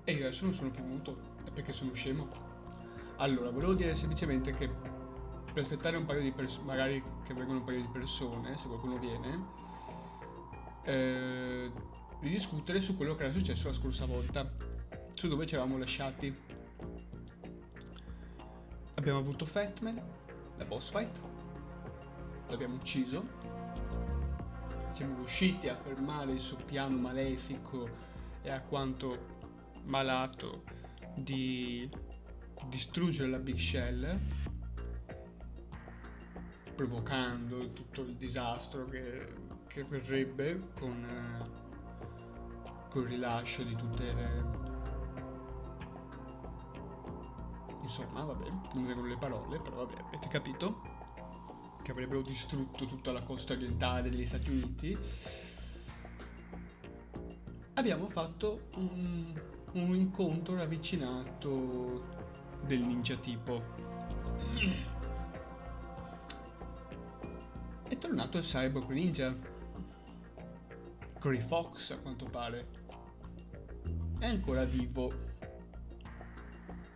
E io adesso non sono più muto, è perché sono scemo. Allora, volevo dire semplicemente che per aspettare un paio di persone, magari che vengono un paio di persone, se qualcuno viene, di discutere su quello che era successo la scorsa volta, su dove ci eravamo lasciati. Abbiamo avuto Fatman, la boss fight, l'abbiamo ucciso, siamo riusciti a fermare il suo piano malefico e a quanto malato di distruggere la Big Shell, provocando tutto il disastro che verrebbe con il rilascio di tutte le... Insomma, vabbè, non mi vengono le parole, però vabbè, avete capito? Che avrebbero distrutto tutta la costa orientale degli Stati Uniti. Abbiamo fatto un incontro ravvicinato del ninja tipo. È tornato il Cyborg Ninja, Gray Fox a quanto pare. È ancora vivo.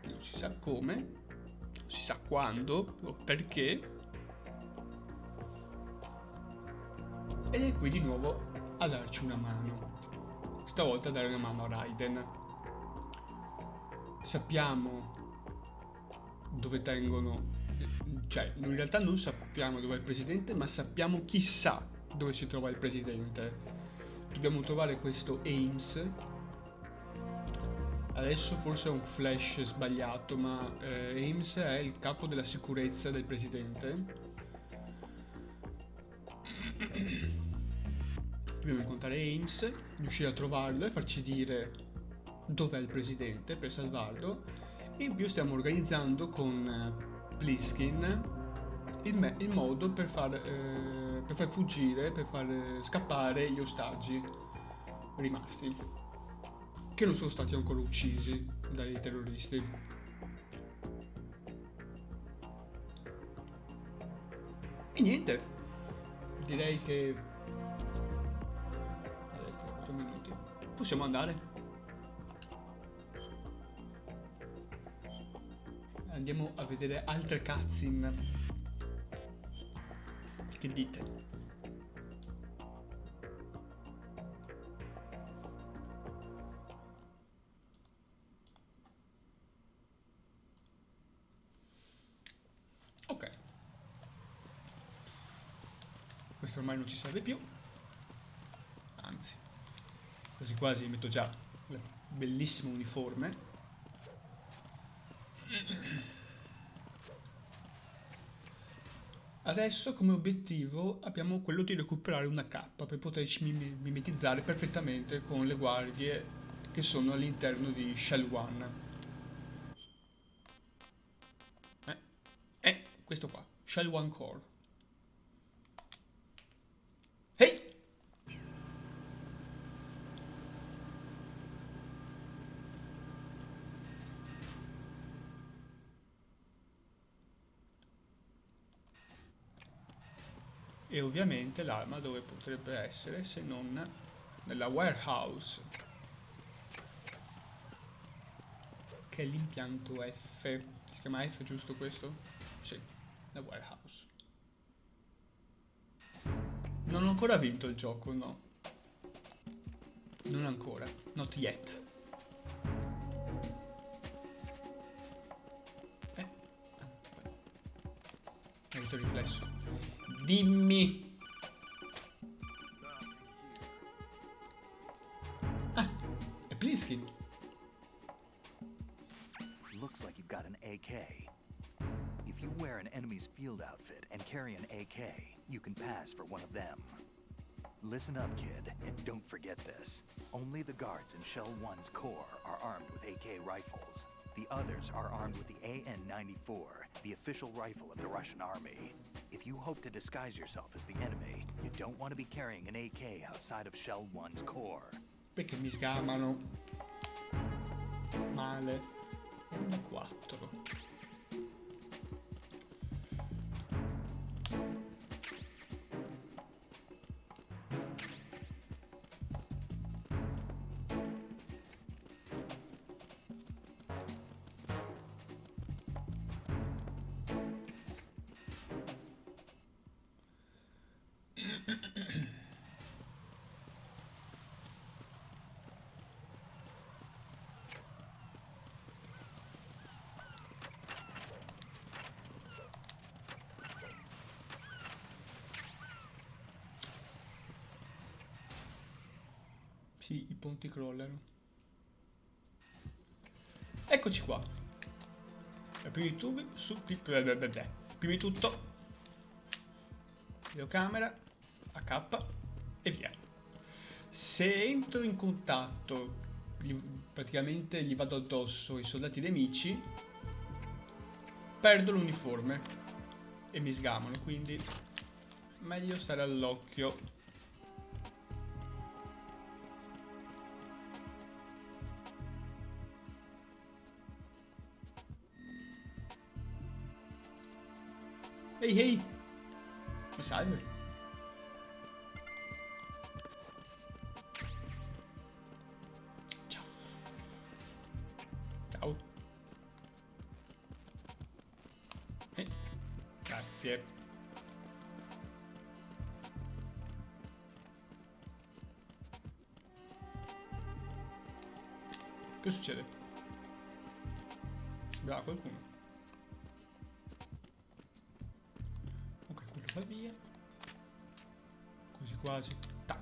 Non si sa come, non si sa quando o perché. Ed è qui di nuovo a darci una mano. Stavolta a dare una mano a Raiden. Sappiamo dove tengono, cioè in realtà non sappiamo dove è il presidente, ma sappiamo chissà dove si trova il presidente. Dobbiamo trovare questo Ames. Adesso forse è un flash sbagliato, ma Ames è il capo della sicurezza del presidente. Dobbiamo incontrare Ames, riuscire a trovarlo e farci dire dov'è il presidente per salvarlo. E in più stiamo organizzando con Pliskin il modo per far fuggire, per far scappare gli ostaggi rimasti, che non sono stati ancora uccisi dai terroristi. E niente, direi che 4 minuti. Possiamo andare. Andiamo a vedere altre cutscene. Che dite? Ok, questo ormai non ci serve più. Anzi, quasi quasi metto già il bellissimo uniforme. Adesso come obiettivo abbiamo quello di recuperare una cappa per poterci mimetizzare perfettamente con le guardie che sono all'interno di Shell One. Questo qua, Shell One Core. Ehi! E ovviamente l'arma dove potrebbe essere se non nella warehouse, che è l'impianto F. Si chiama F, giusto questo? Sì, la warehouse. Non ho ancora vinto il gioco, no. Non ancora. Not yet. Eh, ho avuto il riflesso. Dimmi! Ah, è Plinsky. Looks like you've got an AK. If you wear an enemy's field outfit and carry an AK, you can pass for one of them. Listen up, kid, and don't forget this. Only the guards in Shell 1's core are armed with AK rifles. The others are armed with the AN-94, the official rifle of the Russian army. If you hope to disguise yourself as the enemy, you don't want to be carrying an AK outside of Shell 1's core. Perché mi sgamano male. 4. Sì, i ponti crollano. Eccoci qua. Prima di tubi, prima di tutto, videocamera, AK e via. Se entro in contatto, praticamente gli vado addosso i soldati nemici, perdo l'uniforme e mi sgamano, quindi meglio stare all'occhio. Ehi ehi, mi salve. Ciao. Ciao. Grazie. Che succede? Bravo qualcuno. Ok, quello va via. Quasi quasi. Tac.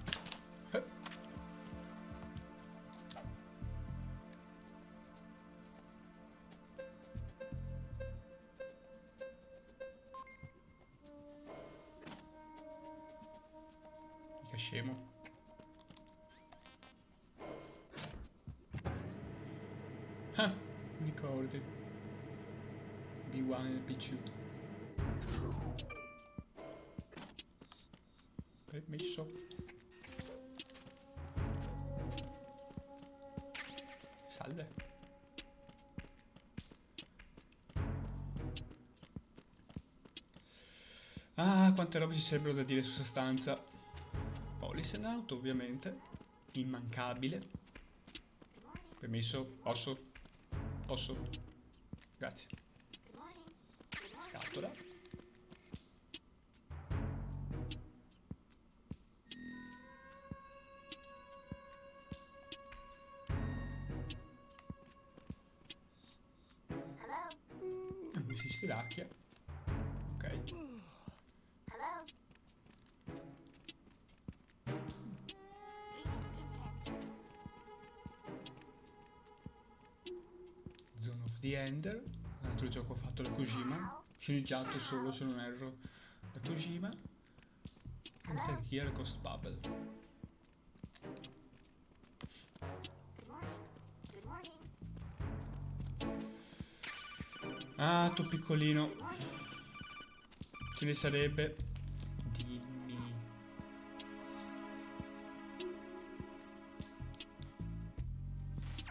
Mica scemo. Ah, mi ricordi. B1 e B2. Permesso. Salve. Ah, quante robe ci sarebbero da dire su questa stanza. Police and out, ovviamente. Immancabile. Permesso? Posso? Posso? Grazie. Scatola. Mi si stiracchia. Ok. Zone of the Ender, un altro gioco fatto da Kojima, sceneggiato solo se non erro da Kojima. Metal Gear Ghost Bubble. Ah, tu piccolino. Ce ne sarebbe. Dimmi.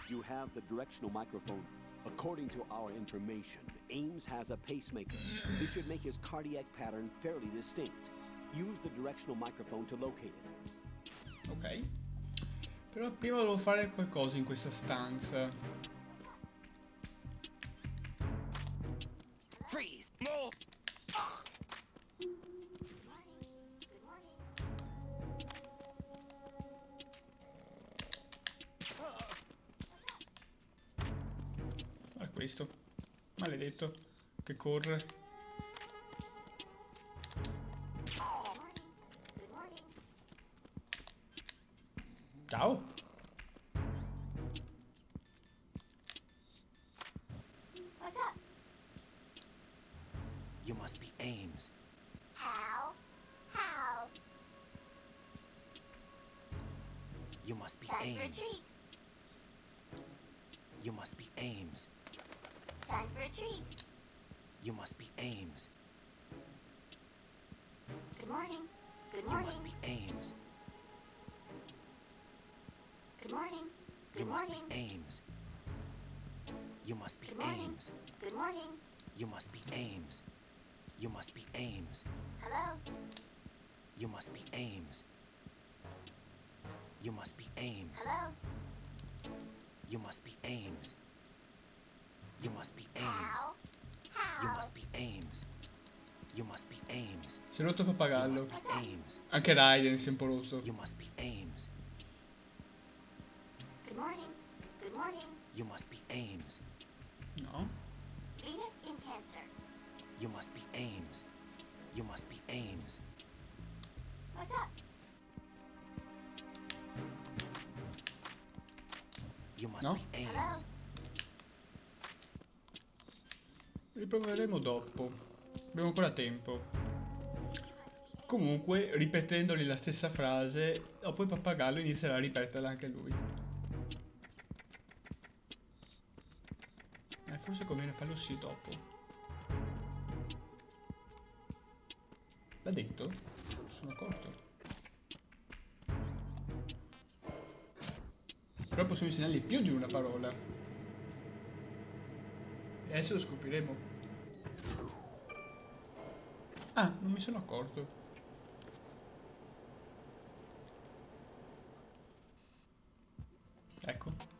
You have the directional microphone. According to our information, Ames has a pacemaker. This should make his cardiac pattern fairly distinct. Use the directional microphone to locate it. Ok. Però prima devo fare qualcosa in questa stanza. Freeze! No! Guarda questo. Maledetto. Che corre. Ciao. What's up? You must be Ames. How? How? You must be Time for a Ames. treat. You must be Ames. Time for a treat. You must be Ames. Good morning. Good You morning. must be Ames. Good morning. You Good must be morning. Ames. You must be Good morning. Ames. Good morning. You must be Ames. You must be Ames. Hello. You must be Ames. You must be Ames. Hello. You must be Ames. You must be Ames. How? You How? must be Ames. You must be Ames. Si è rotto il You pappagallo. must be Ames. Anche Raiden si è un po' rotto. You must be Ames. Good morning. Good morning. You must be Ames. No. Venus in Cancer. You must be Ames. You must be Ames. What's up? You must No? be Ames. Riproveremo dopo. Abbiamo ancora tempo. Comunque, ripetendogli la stessa frase, dopo il pappagallo inizierà a ripeterla anche lui. Forse conviene farlo sì dopo. L'ha detto? Sono accorto. Però possiamo insegnargli più di una parola. E adesso lo scopriremo. Ah, non mi sono accorto. Ecco.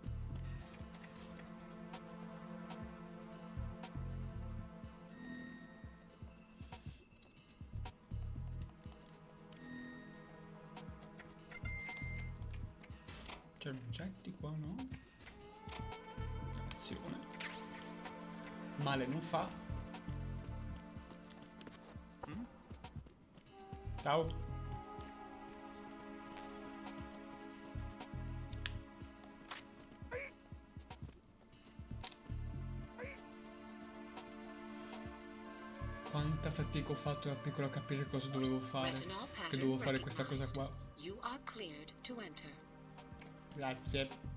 C'è oggetti qua, no? Azione. Male non fa. Ciao. Quanta fatica ho fatto da piccolo a capire cosa dovevo fare. Che dovevo fare questa cosa qua. You are cleared to enter. Grazie.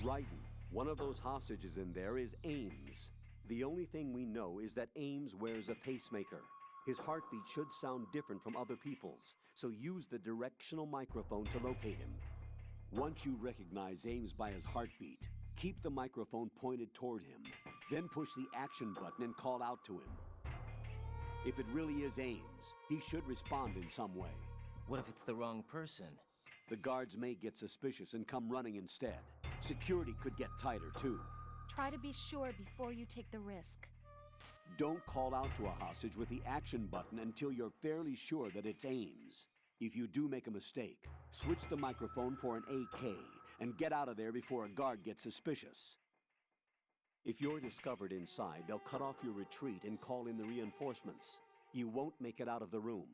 Ryden, one of those hostages in there is Ames. The only thing we know is that Ames wears a pacemaker. His heartbeat should sound different from other people's, so use the directional microphone to locate him. Once you recognize Ames by his heartbeat, keep the microphone pointed toward him. Then push the action button and call out to him. If it really is Ames, he should respond in some way. What if it's the wrong person? The guards may get suspicious and come running instead. Security could get tighter, too. Try to be sure before you take the risk. Don't call out to a hostage with the action button until you're fairly sure that it's Ames. If you do make a mistake, switch the microphone for an AK and get out of there before a guard gets suspicious. If you're discovered inside, they'll cut off your retreat and call in the reinforcements. You won't make it out of the room.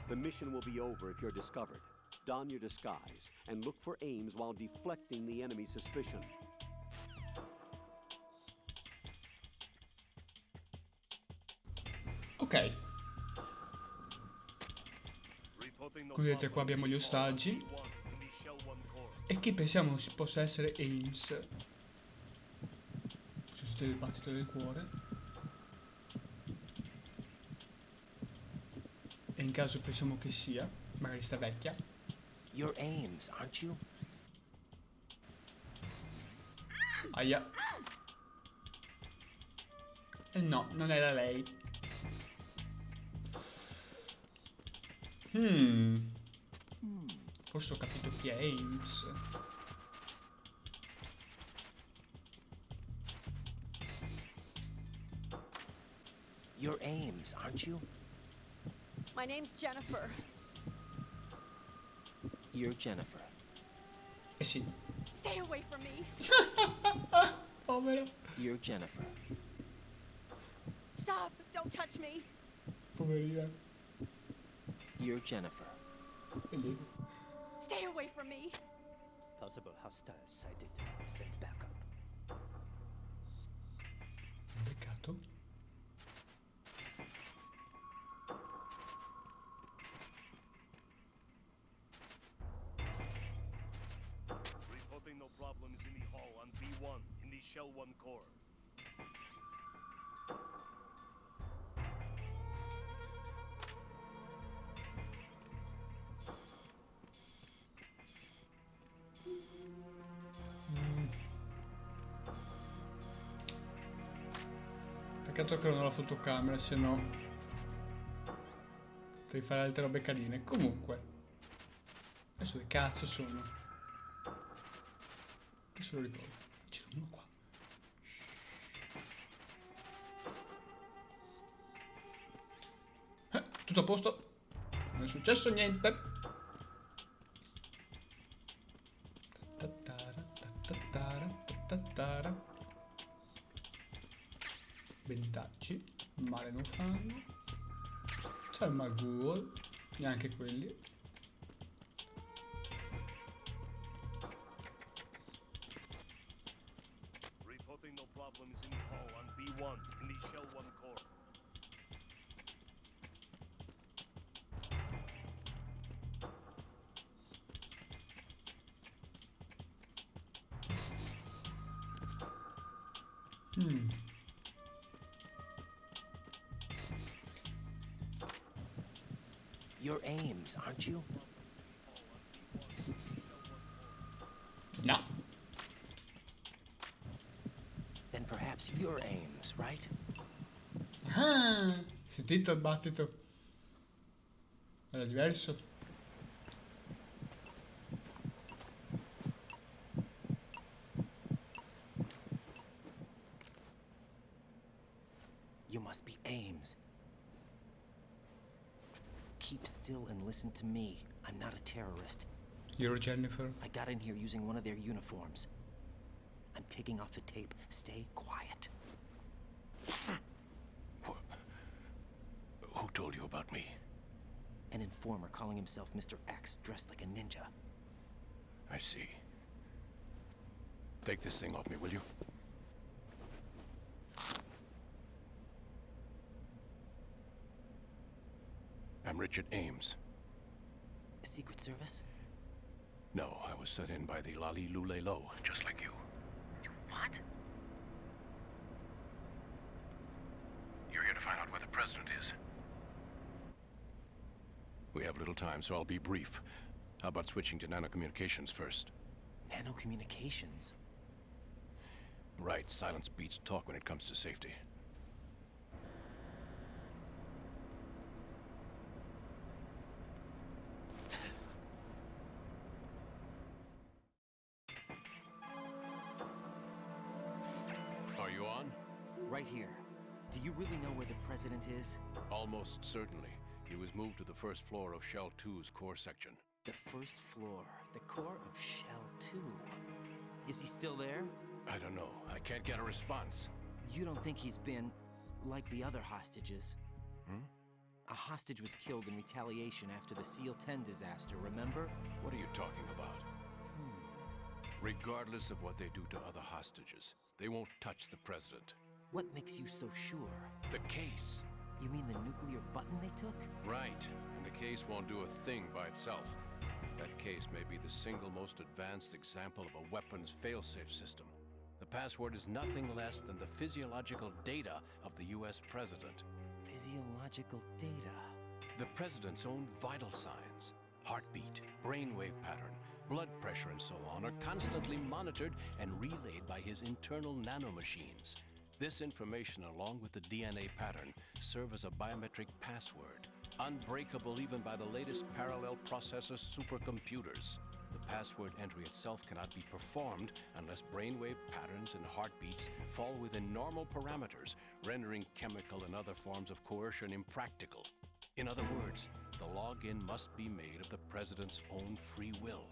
The mission will be over if you're discovered. Don your disguise and look for Ames while deflecting the enemy's suspicion. Ok. Come vedete qua abbiamo gli ostaggi. E chi pensiamo possa essere Ames? Ci sente il battito del cuore. E in caso pensiamo che sia, magari sta vecchia. You're Ames, aren't you? Aia. E no, non era lei. Forse ho capito chi è Ames. You're Ames, aren't you? My name's Jennifer. You're Jennifer. Eh sì. Stay away from me. Povera. You're Jennifer. Stop. Don't touch me. Poverina. You're Jennifer. Bellino. Stay away from me. Possible hostiles sighted. Send backup. Peccato. Reporting no problems in the hall on B1 in the Shell 1 core. Peccato che non ho la fotocamera, se no devi fare altre robe carine. Comunque, adesso che cazzo sono? Che se lo ricordo? C'è uno qua. Tutto a posto? Non è successo niente. Ventaggi, male non fanno. C'è il Magul, neanche quelli. Reporting no problems in the hall on B1 in the Shell 1 core. You're Ames, aren't you? No. Then perhaps you're Ames, right? Ah, sentito il battito? Era diverso. You must be Ames. Keep still and listen to me. I'm not a terrorist. You're Jennifer. I got in here using one of their uniforms. I'm taking off the tape. Stay quiet. Who told you about me? An informer calling himself Mr. X, dressed like a ninja. I see. Take this thing off me, will you? I'm Richard Ames. Secret Service? No, I was sent in by the Lali Lule Lo, just like you. What? You're here to find out where the president is. We have little time, so I'll be brief. How about switching to nanocommunications first? Nanocommunications? Right, silence beats talk when it comes to safety. Are you on? Right here. Do you really know where the president is? Almost certainly. He was moved to the first floor of Shell 2's core section. The first floor, the core of Shell 2. Is he still there? I don't know. I can't get a response. You don't think he's been like the other hostages? A hostage was killed in retaliation after the SEAL 10 disaster, remember? What are you talking about? Regardless of what they do to other hostages, they won't touch the president. What makes you so sure? The case. You mean the nuclear button they took? Right. And the case won't do a thing by itself. That case may be the single most advanced example of a weapons failsafe system. The password is nothing less than the physiological data of the US president. Physiological data. The president's own vital signs, heartbeat, brainwave pattern, blood pressure, and so on, are constantly monitored and relayed by his internal nanomachines. This information, along with the DNA pattern, serve as a biometric password, unbreakable even by the latest parallel processor supercomputers. The password entry itself cannot be performed unless brainwave patterns and heartbeats fall within normal parameters, rendering chemical and other forms of coercion impractical. In other words, the login must be made of the president's own free will.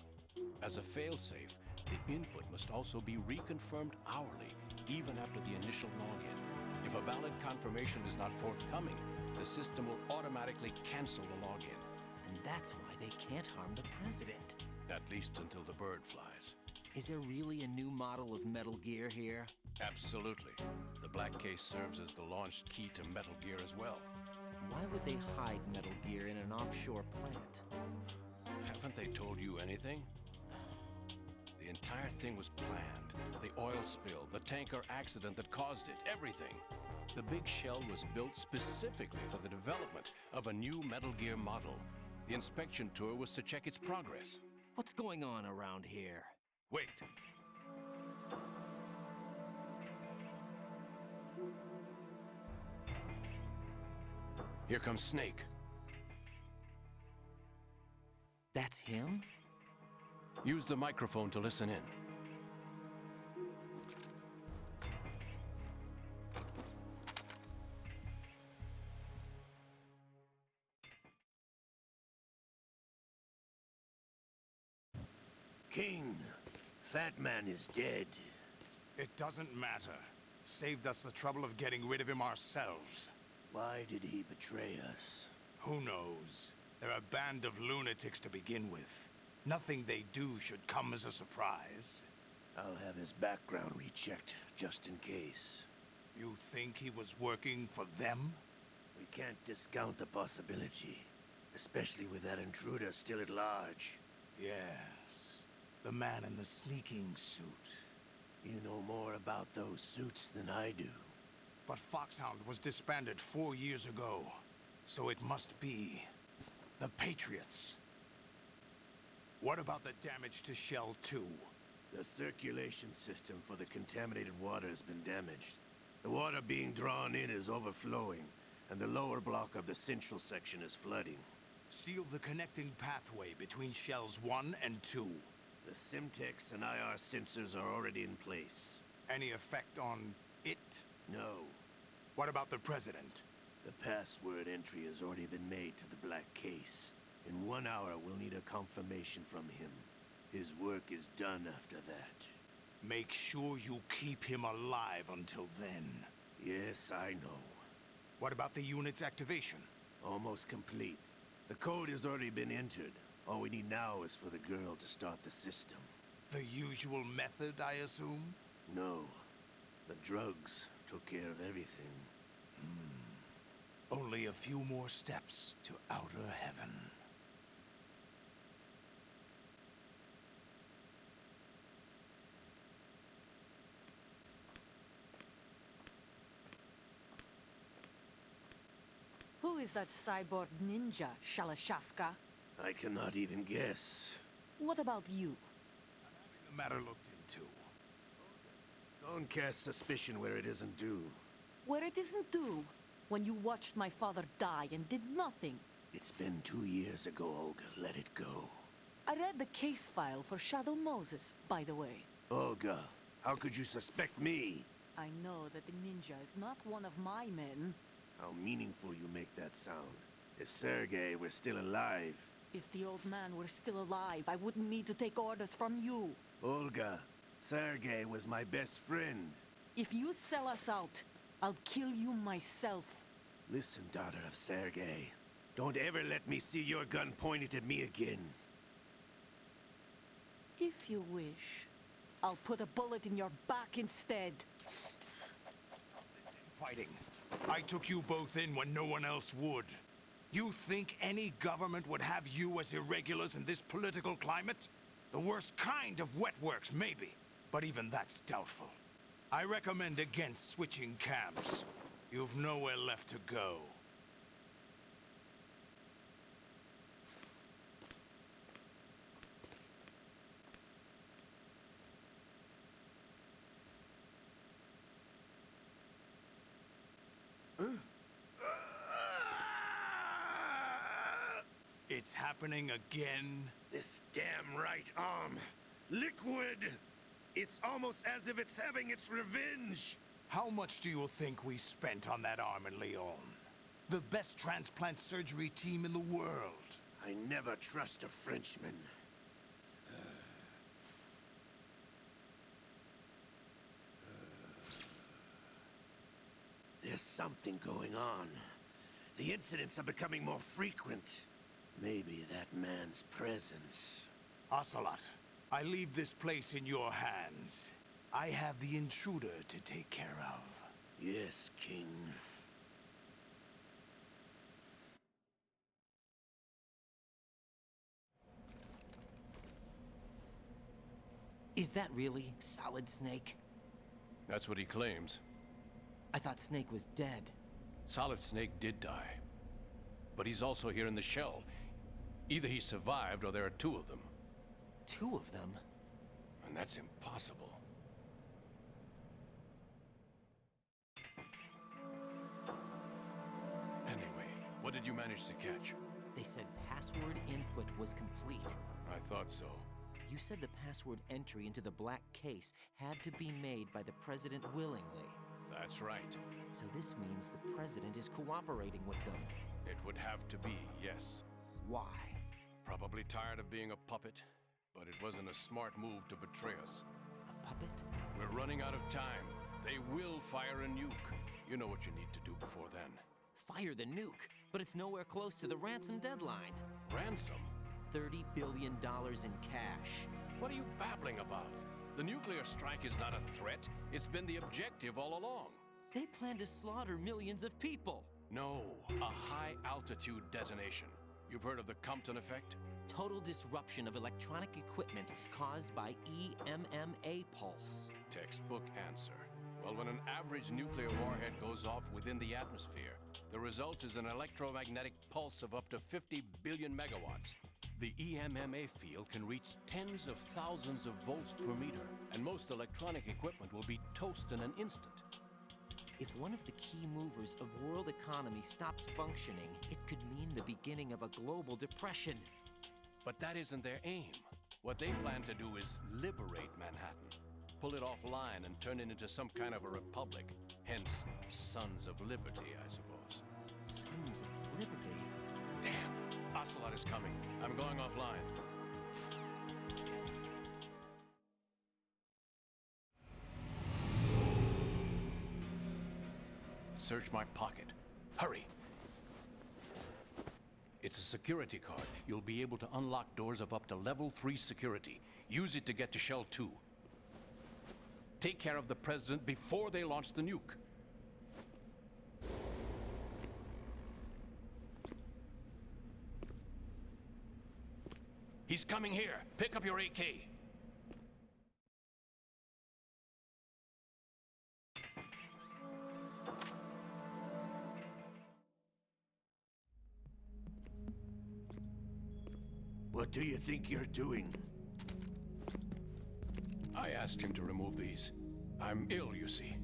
As a failsafe, the input must also be reconfirmed hourly, even after the initial login. If a valid confirmation is not forthcoming, the system will automatically cancel the login. And that's why they can't harm the president. At least until the bird flies. Is there really a new model of Metal Gear here? Absolutely. The black case serves as the launch key to Metal Gear as well. Why would they hide Metal Gear in an offshore plant? Haven't they told you anything? The entire thing was planned. The oil spill, the tanker accident that caused it, everything. The big shell was built specifically for the development of a new Metal Gear model. The inspection tour was to check its progress. What's going on around here? Wait. Here comes Snake. That's him? Use the microphone to listen in. King, Fat Man is dead. It doesn't matter. Saved us the trouble of getting rid of him ourselves. Why did he betray us? Who knows? They're a band of lunatics to begin with. Nothing they do should come as a surprise. I'll have his background rechecked, just in case. You think he was working for them? We can't discount the possibility. Especially with that intruder still at large. Yes. The man in the sneaking suit. You know more about those suits than I do. But Foxhound was disbanded 4 years ago. So it must be the Patriots. What about the damage to Shell 2? The circulation system for the contaminated water has been damaged. The water being drawn in is overflowing, and the lower block of the central section is flooding. Seal the connecting pathway between Shells 1 and 2. The Simtex and IR sensors are already in place. Any effect on it? No. What about the President? The password entry has already been made to the black case. In 1 hour, we'll need a confirmation from him. His work is done after that. Make sure you keep him alive until then. Yes, I know. What about the unit's activation? Almost complete. The code has already been entered. All we need now is for the girl to start the system. The usual method, I assume? No. The drugs took care of everything. Only a few more steps to outer heaven. Who is that cyborg ninja, Shalashaska? I cannot even guess. What about you? I'm having the matter looked into. Don't cast suspicion where it isn't due. Where it isn't due? When you watched my father die and did nothing. It's been 2 years ago, Olga. Let it go. I read the case file for Shadow Moses, by the way. Olga, how could you suspect me? I know that the ninja is not one of my men. How meaningful you make that sound. If Sergei were still alive... If the old man were still alive, I wouldn't need to take orders from you. Olga, Sergei was my best friend. If you sell us out, I'll kill you myself. Listen, daughter of Sergei. Don't ever let me see your gun pointed at me again. If you wish, I'll put a bullet in your back instead. Fighting. I took you both in when no one else would. You think any government would have you as irregulars in this political climate? The worst kind of wet works, maybe. But even that's doubtful. I recommend against switching camps. You've nowhere left to go. It's happening again? This damn right arm. Liquid! It's almost as if it's having its revenge! How much do you think we spent on that arm in Lyon? The best transplant surgery team in the world. I never trust a Frenchman. There's something going on. The incidents are becoming more frequent. Maybe that man's presence. Ocelot, I leave this place in your hands. I have the intruder to take care of. Yes, King. Is that really Solid Snake? That's what he claims. I thought Snake was dead. Solid Snake did die. But he's also here in the shell. Either he survived or there are two of them. Two of them? And that's impossible. Anyway, What did you manage to catch? They said password input was complete. I thought so. You said the password entry into the black case had to be made by the president willingly. That's right. So this means the president is cooperating with them. It would have to be, yes. Why? Probably tired of being a puppet, but it wasn't a smart move to betray us. A puppet? We're running out of time. They will fire a nuke. You know what you need to do before then. Fire the nuke, but it's nowhere close to the ransom deadline. Ransom? $30 billion in cash. What are you babbling about? The nuclear strike is not a threat. It's been the objective all along. They plan to slaughter millions of people. No, a high-altitude detonation. You've heard of the Compton effect? Total disruption of electronic equipment caused by EMMA pulse. Textbook answer. Well, when an average nuclear warhead goes off within the atmosphere, the result is an electromagnetic pulse of up to 50 billion megawatts. The EMMA field can reach tens of thousands of volts per meter, and most electronic equipment will be toast in an instant. If one of the key movers of world economy stops functioning, it could mean the beginning of a global depression. But that isn't their aim. What they plan to do is liberate Manhattan. Pull it offline and turn it into some kind of a republic. Hence, Sons of Liberty, I suppose. Sons of Liberty? Damn! Ocelot is coming. I'm going offline. Search my pocket. Hurry! It's a security card. You'll be able to unlock doors of up to level 3 security. Use it to get to Shell 2. Take care of the president before they launch the nuke. He's coming here. Pick up your AK. What do you think you're doing? I asked him to remove these. I'm ill, you see.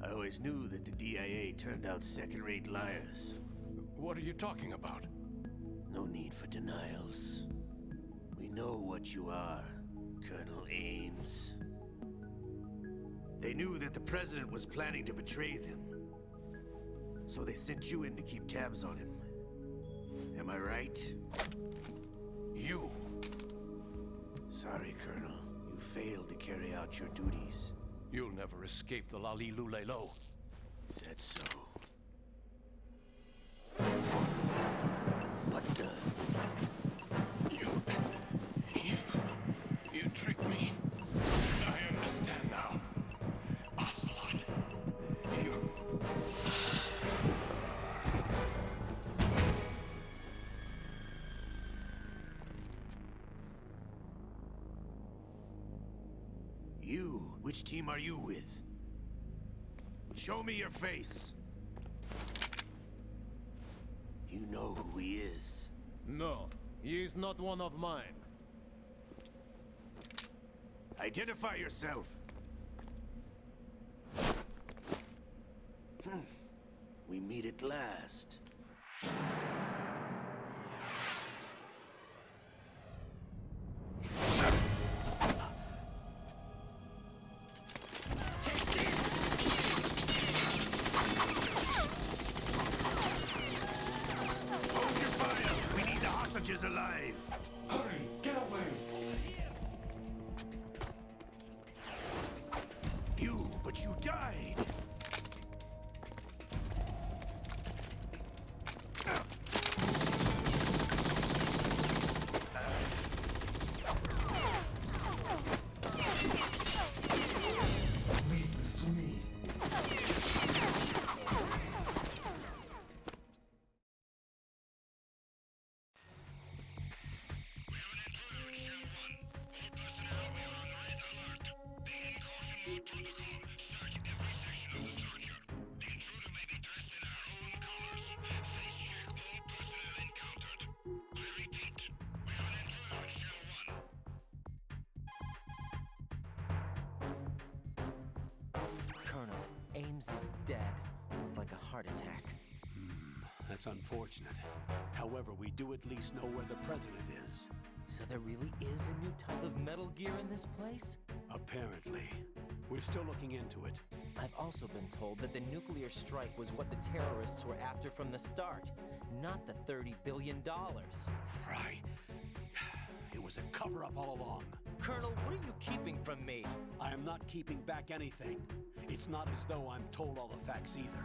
I always knew that the DIA turned out second-rate liars. What are you talking about? No need for denials. We know what you are, Colonel Ames. They knew that the president was planning to betray them. So they sent you in to keep tabs on him. Am I right? You. Sorry, Colonel. You failed to carry out your duties. You'll never escape the Lali-Lule-Lo. Is that so? What the? You tricked me. I understand now. Ocelot. You? Which team are you with? Show me your face. You know who he is. No, he is not one of mine. Identify yourself. We meet at last. Is alive. Hurry, get away. But you died. Leave this to me. Colonel, Ames is dead. Looked like a heart attack. That's unfortunate. However, we do at least know where the president is. So there really is a new type of Metal Gear in this place? Apparently. We're still looking into it. I've also been told that the nuclear strike was what the terrorists were after from the start, not the $30 billion. Right. It was a cover-up all along. Colonel, what are you keeping from me? I am not keeping back anything. It's not as though I'm told all the facts either.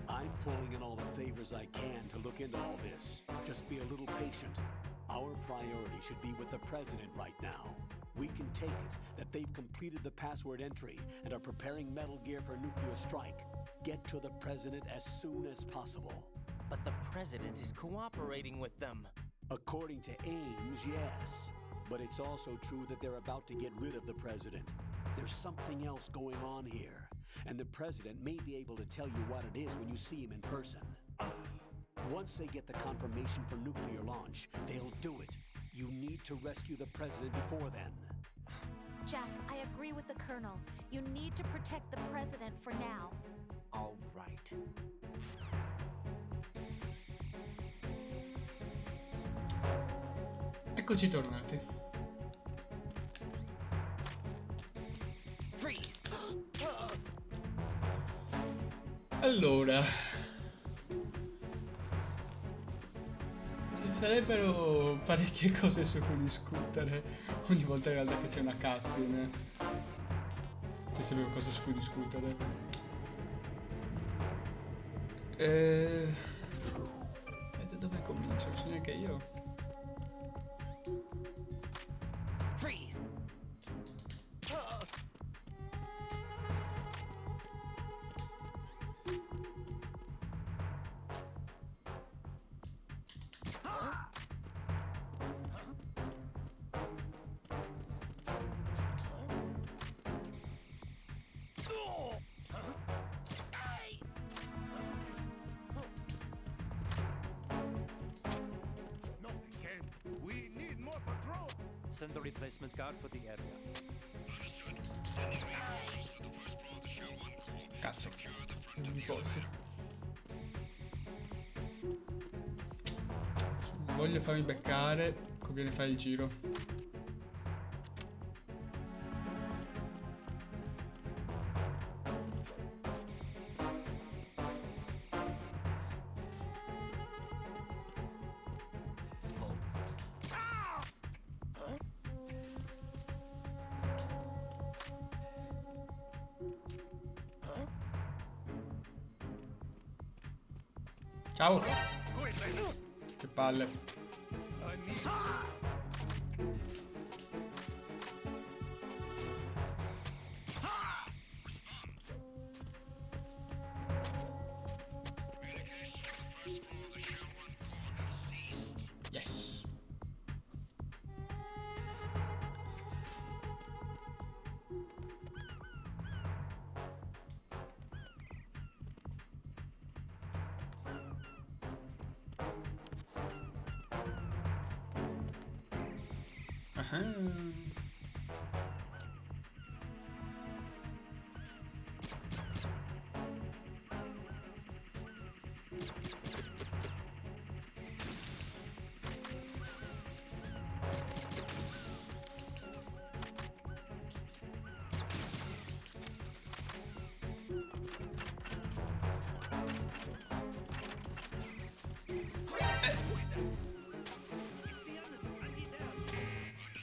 I'm pulling in all the favors I can to look into all this. Just be a little patient. Our priority should be with the president right now. We can take it that they've completed the password entry and are preparing Metal Gear for nuclear strike. Get to the president as soon as possible. But the president is cooperating with them. According to Ames, yes. But it's also true that they're about to get rid of the president. There's something else going on here, and the president may be able to tell you what it is when you see him in person. Once they get the confirmation for nuclear launch, they'll do it. You need to rescue the president before then. Jack, I agree with the Colonel. You need to protect the president for now. All right. Eccoci tornati. Freeze. Allora, ci sarebbero parecchie cose su cui discutere ogni volta in realtà che c'è una cutscene. Ci sarebbero cose su cui discutere. Da dove comincio? Non so neanche io. Freeze. Send a replacement guard for the area. Cazzo, non mi posso. Se voglio farmi beccare, conviene fare il giro. Ciao! Che palle! Yes!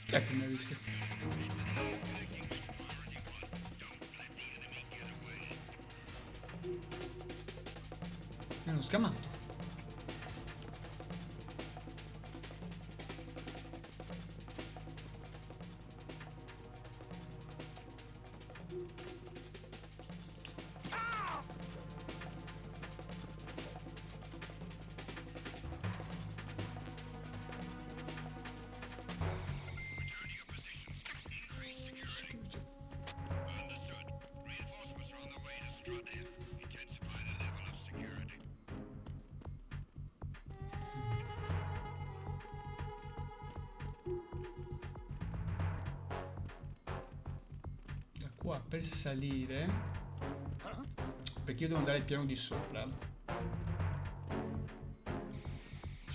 Ecco, mi ha visto. È uno scamato. Qua per salire, perché io devo andare al piano di sopra.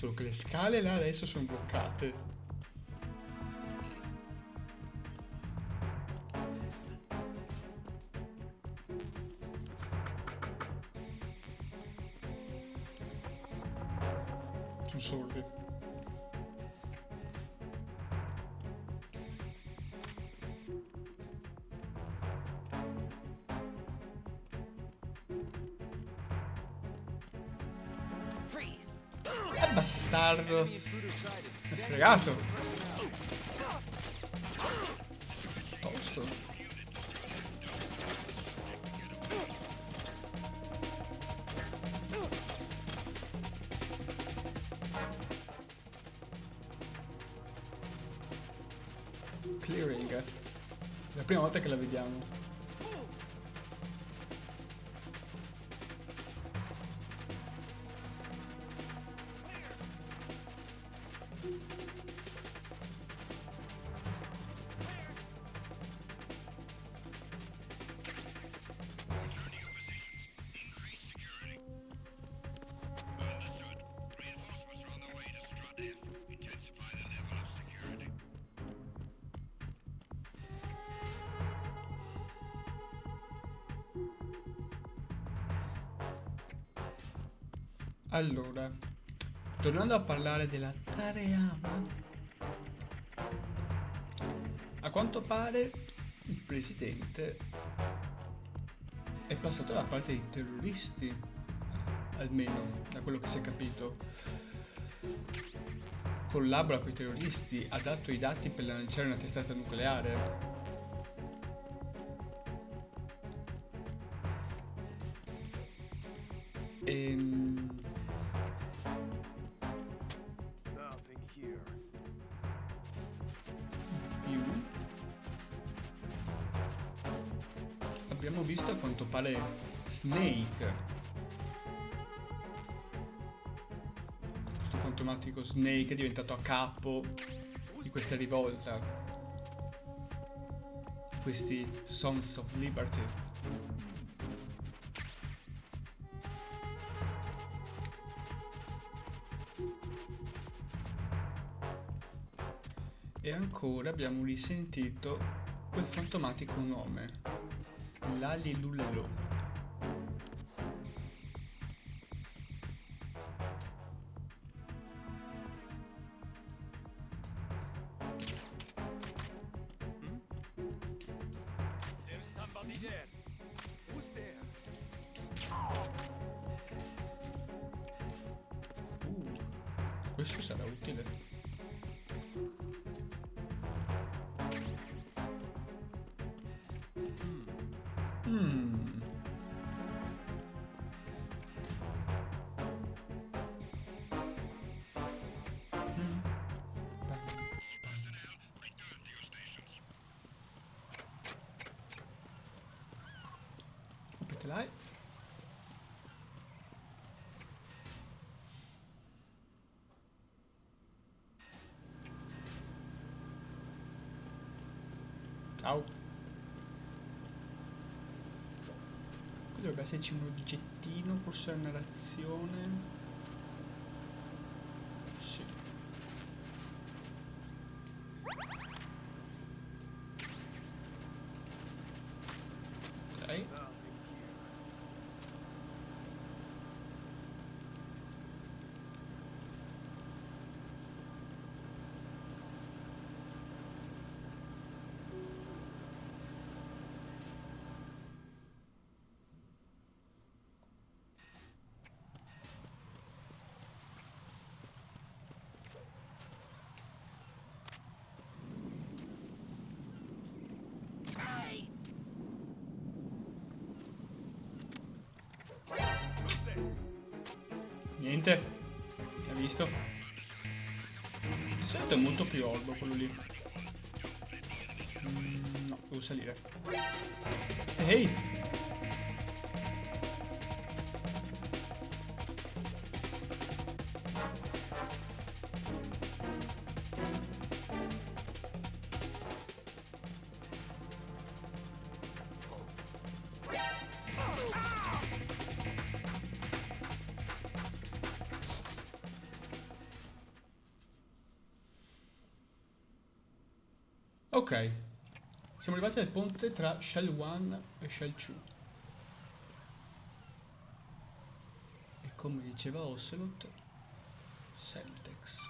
Solo che le scale là adesso sono bloccate. Sono sordi. Bastardo. Mi ha fregato. Tosto. Clearing. È la prima volta che la vediamo. Allora, tornando a parlare della Tareyama, a quanto pare il presidente è passato dalla parte dei terroristi, almeno da quello che si è capito. Collabora con i terroristi, ha dato i dati per lanciare una testata nucleare. Abbiamo visto a quanto pare Snake, questo fantomatico Snake è diventato a capo di questa rivolta, questi Sons of Liberty. E ancora abbiamo risentito quel fantomatico nome, Lalilulelo. There's somebody there. Who's there? Questo sarà utile. Là. Ciao. Qui dovrebbe esserci un oggettino, forse la narrazione. Sì. Ok. Niente. Hai visto? Sento è molto più orbo quello lì. No, devo salire. Ehi! Ok, siamo arrivati al ponte tra Shell 1 e Shell 2. E come diceva Ocelot, Semtex.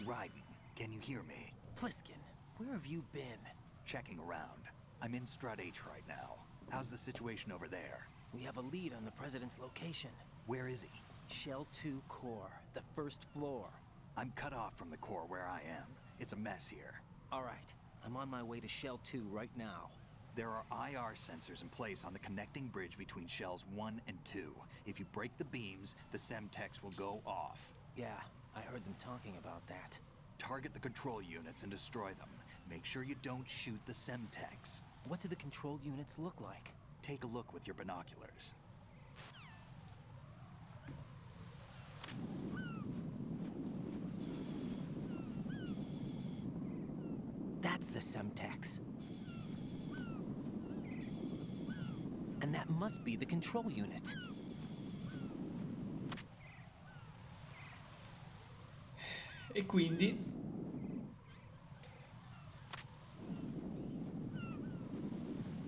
Raiden, can you hear me? Pliskin, where have you been? Checking around. I'm in Strut H right now. How's the situation over there? We have a lead on the president's location. Where is he? Shell 2 core, the first floor. I'm cut off from the core where I am. It's a mess here. All right, I'm on my way to Shell 2 right now. There are IR sensors in place on the connecting bridge between Shells 1 and 2. If you break the beams, the Semtex will go off. Yeah, I heard them talking about that. Target the control units and destroy them. Make sure you don't shoot the Semtex. What do the control units look like? Take a look with your binoculars. That's the Semtex. And that must be the control unit. E quindi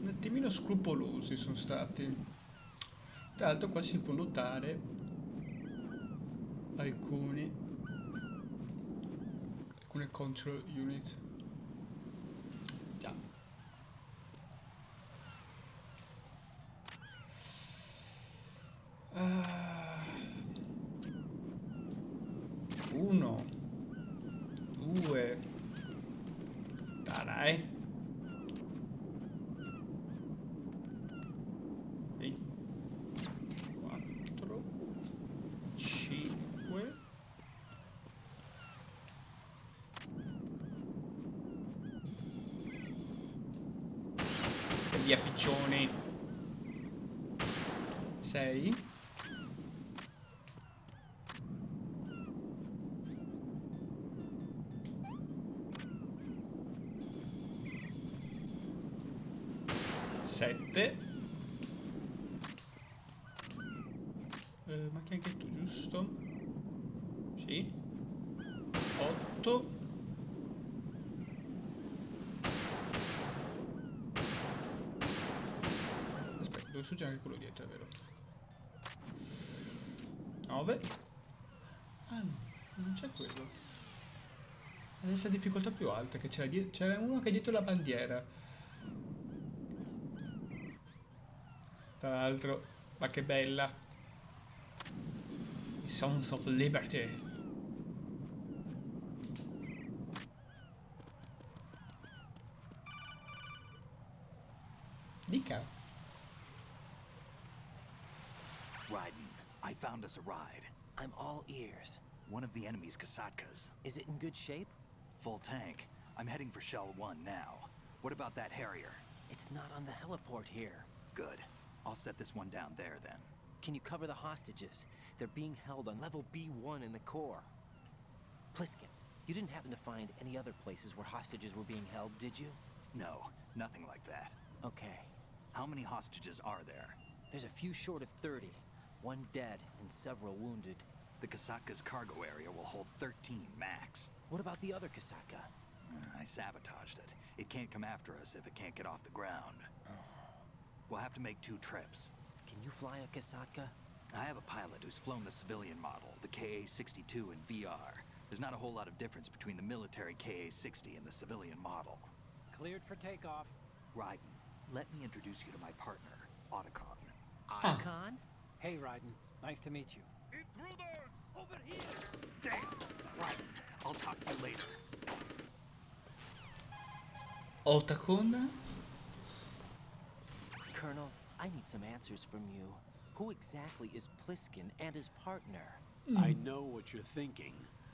un attimino scrupolosi sono stati. Tra l'altro qua si può notare alcune control unit. Già. Uno, due, dai. E 4, 5. E via piccioni. 6. Sette. Ma che anche tu, giusto? Sì. 8. Aspetta, devo suggerire anche quello dietro, è vero? 9. Ah no, non c'è quello. Adesso è difficoltà più alta, che c'era uno che è dietro la bandiera. Tra l'altro, ma che bella. I Sons of Liberty. Dica. Raiden, I found us a ride. I'm all ears. One of the enemy's Kasatkas. Is it in good shape? Full tank. I'm heading for Shell 1 now. What about that Harrier? It's not on the heliport here. Good. I'll set this one down there then. Can you cover the hostages? They're being held on level B1 in the core. Pliskin, you didn't happen to find any other places where hostages were being held, did you? No, nothing like that. Okay. How many hostages are there? There's a few short of 30. One dead and several wounded. The Kasatka's cargo area will hold 13 max. What about the other Kasaka? I sabotaged it. It can't come after us if it can't get off the ground. We'll have to make 2 trips. Can you fly a Kasaka? I have a pilot who's flown the civilian model, the KA-62 in VR. There's not a whole lot of difference between the military KA-60 and the civilian model. Cleared for takeoff. Raiden, let me introduce you to my partner, Otacon. Otacon? Hey, Raiden. Nice to meet you. Intruders! Over here! Damn! Raiden, I'll talk to you later. Otacon? Colonel, I need some answers from you. Who exactly is Pliskin and his partner? I know what you're thinking.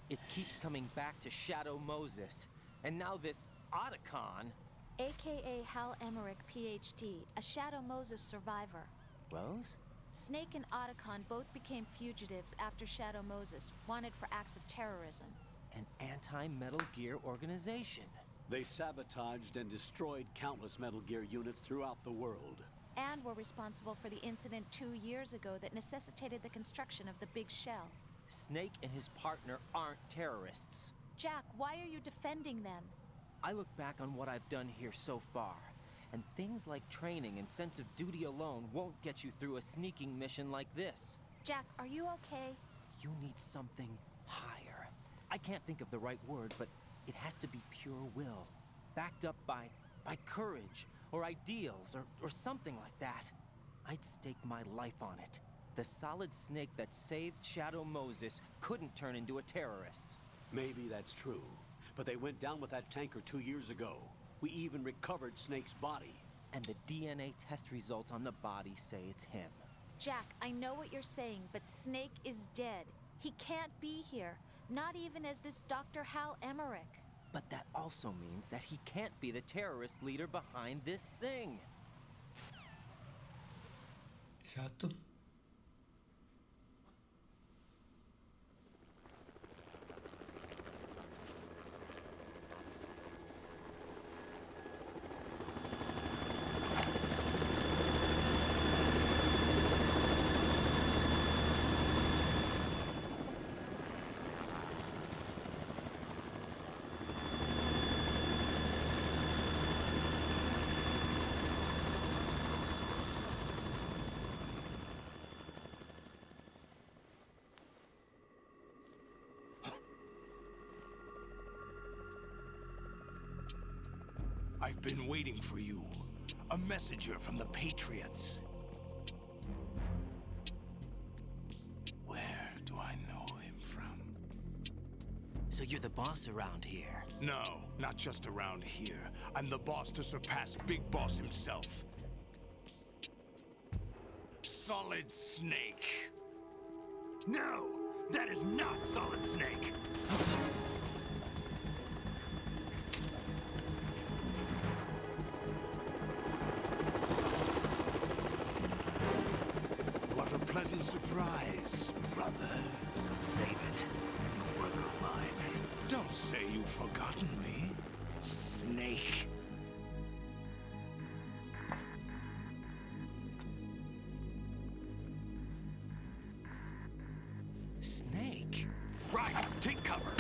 It keeps coming back to Shadow Moses. And now this Otacon. AKA Hal Emmerich, PhD, a Shadow Moses survivor. Rose? Snake and Otacon both became fugitives after Shadow Moses, wanted for acts of terrorism. An anti-Metal Gear organization. They sabotaged and destroyed countless Metal Gear units throughout the world. And were responsible for the incident 2 years ago that necessitated the construction of the big shell. Snake and his partner aren't terrorists. Jack, why are you defending them? I look back on what I've done here so far, and things like training and sense of duty alone won't get you through a sneaking mission like this. Jack, are you okay? You need something higher. I can't think of the right word, but it has to be pure will, backed up by courage, or ideals, or something like that. I'd stake my life on it. The solid snake that saved Shadow Moses couldn't turn into a terrorist. Maybe that's true, but they went down with that tanker 2 years ago. We even recovered Snake's body. And the DNA test results on the body say it's him. Jack, I know what you're saying, but Snake is dead. He can't be here, not even as this Dr. Hal Emmerich. But that also means that he can't be the terrorist leader behind this thing. Esatto. I've been waiting for you. A messenger from the Patriots. Where do I know him from? So you're the boss around here? No, not just around here. I'm the boss to surpass Big Boss himself. Solid Snake. No, that is not Solid Snake. What a pleasant surprise, brother. Save it. No brother of mine. Don't say you've forgotten me, Snake. Snake? Right, take cover.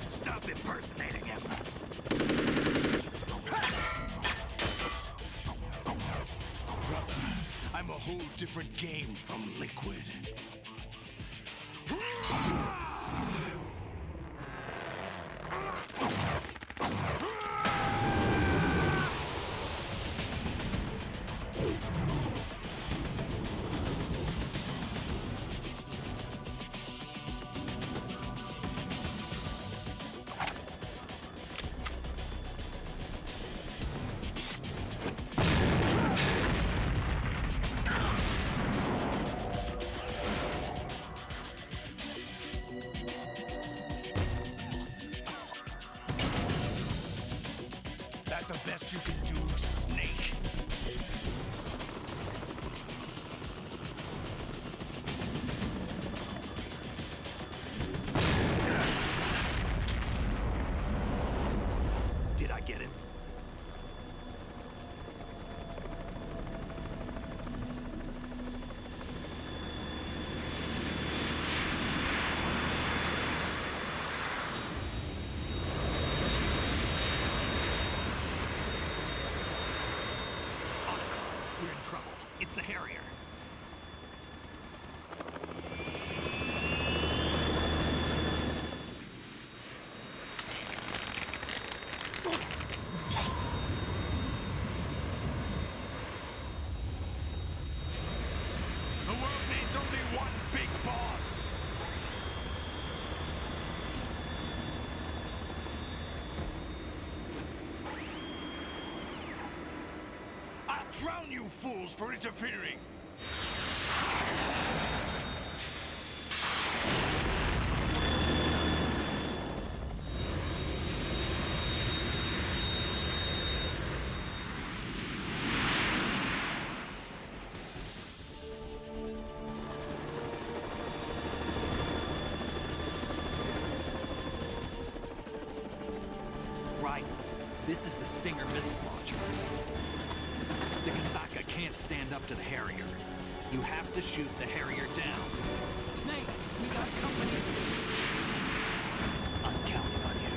Stop impersonating him. Brother, I'm a whole different game from Liquid. That the best you can do, Snake? Did I get it? We're in trouble. It's the Harrier. The world needs only one big boss. I'll drown you fools for interfering. is the Stinger missile launcher. The Kasaka can't stand up to the Harrier. You have to shoot the Harrier down. Snake, we got company. I'm counting on you.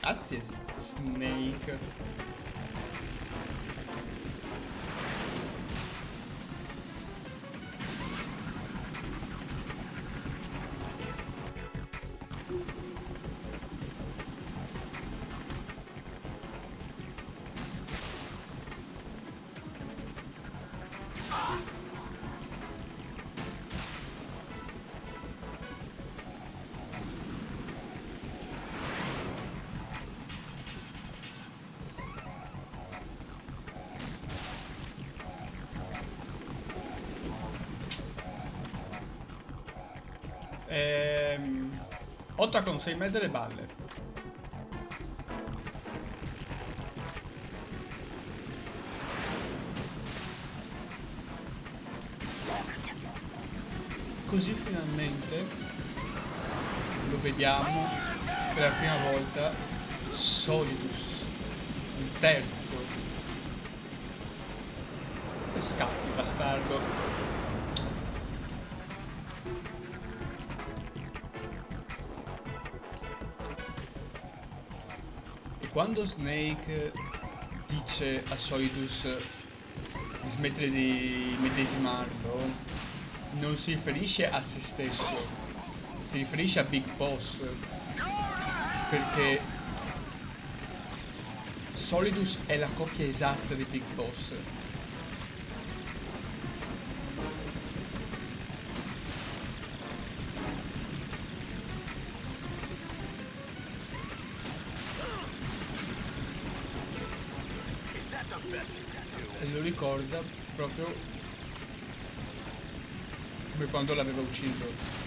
Grazie, Snake. Otta con 6 mezze le balle. Così finalmente lo vediamo per la prima volta Solidus, il terzo. E scappi, bastardo. Quando Snake dice a Solidus di smettere di medesimarlo, non si riferisce a se stesso, si riferisce a Big Boss, perché Solidus è la copia esatta di Big Boss. E lo ricorda proprio come quando l'aveva ucciso.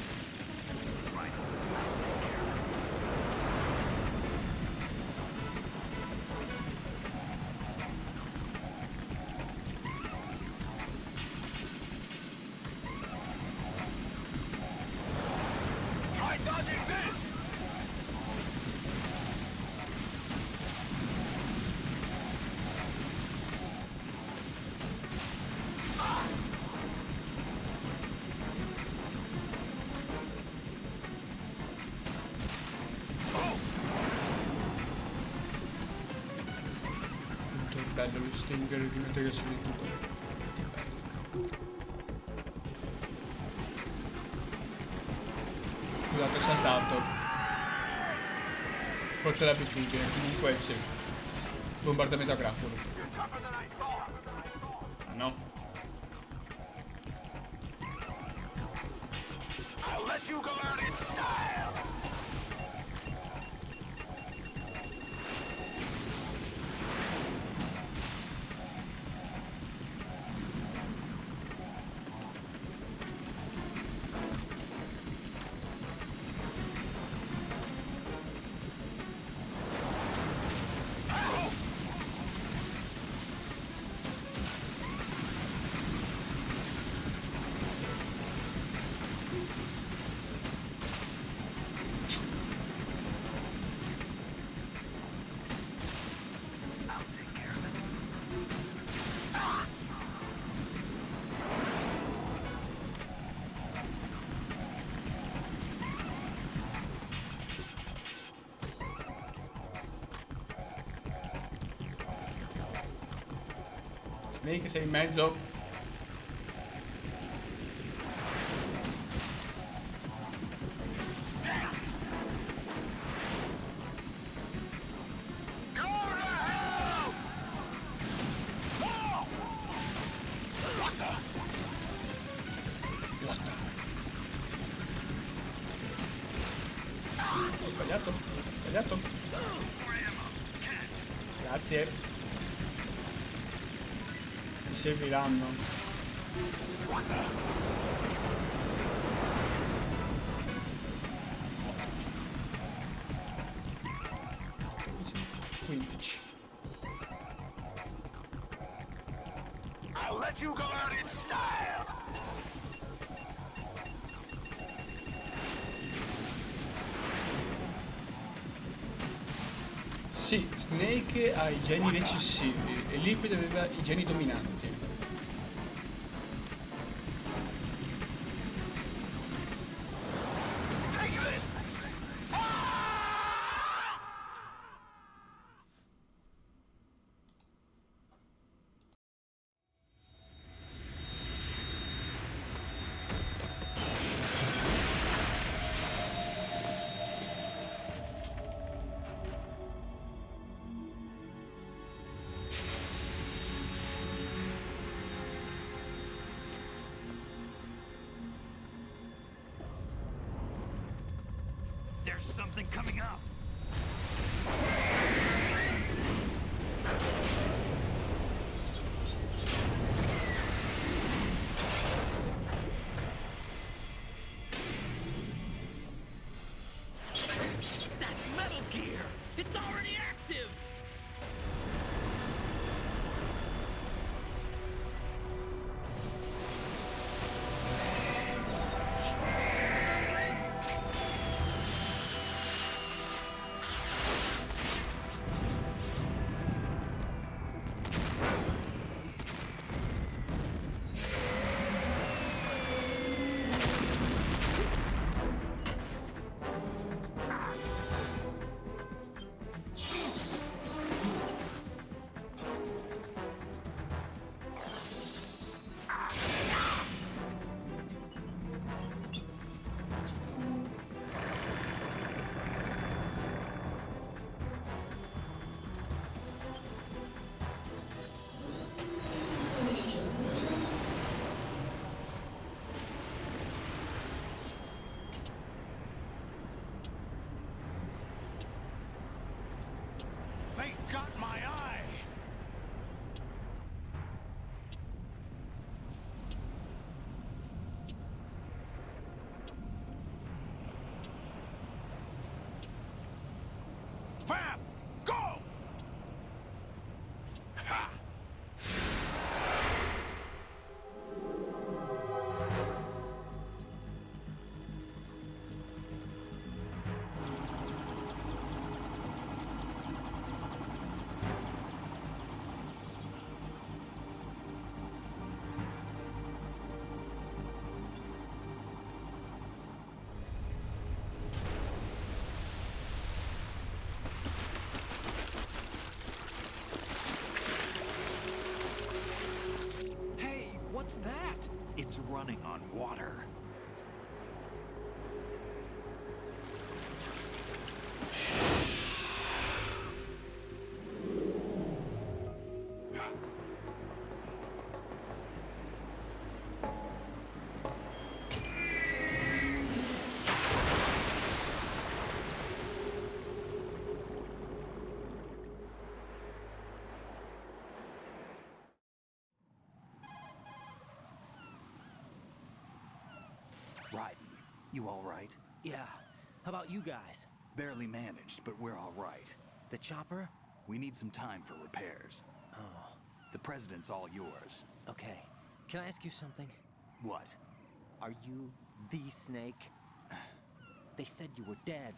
Bello lo stinger di mettere su di tutto. Scusate, ho saltato. Forse è l'abitudine, comunque sì. Bombardamento a grappolo. Ah no. I'll let you go out in style. Snake sei in mezzo. Ho sbagliato, ho sbagliato. Grazie. Mi serviranno. I'll let you go out in style! Sì, Snake ha i geni recessivi e Liquid aveva i geni dominanti. There's something coming up! That's Metal Gear! It's already active! They got my eye! Fab! Go! Ha! What's that? It's running on water. Right. You all right? Yeah. How about you guys? Barely managed, but we're all right. The chopper? We need some time for repairs. Oh. The president's all yours. Okay. Can I ask you something? What? Are you the Snake? They said you were dead.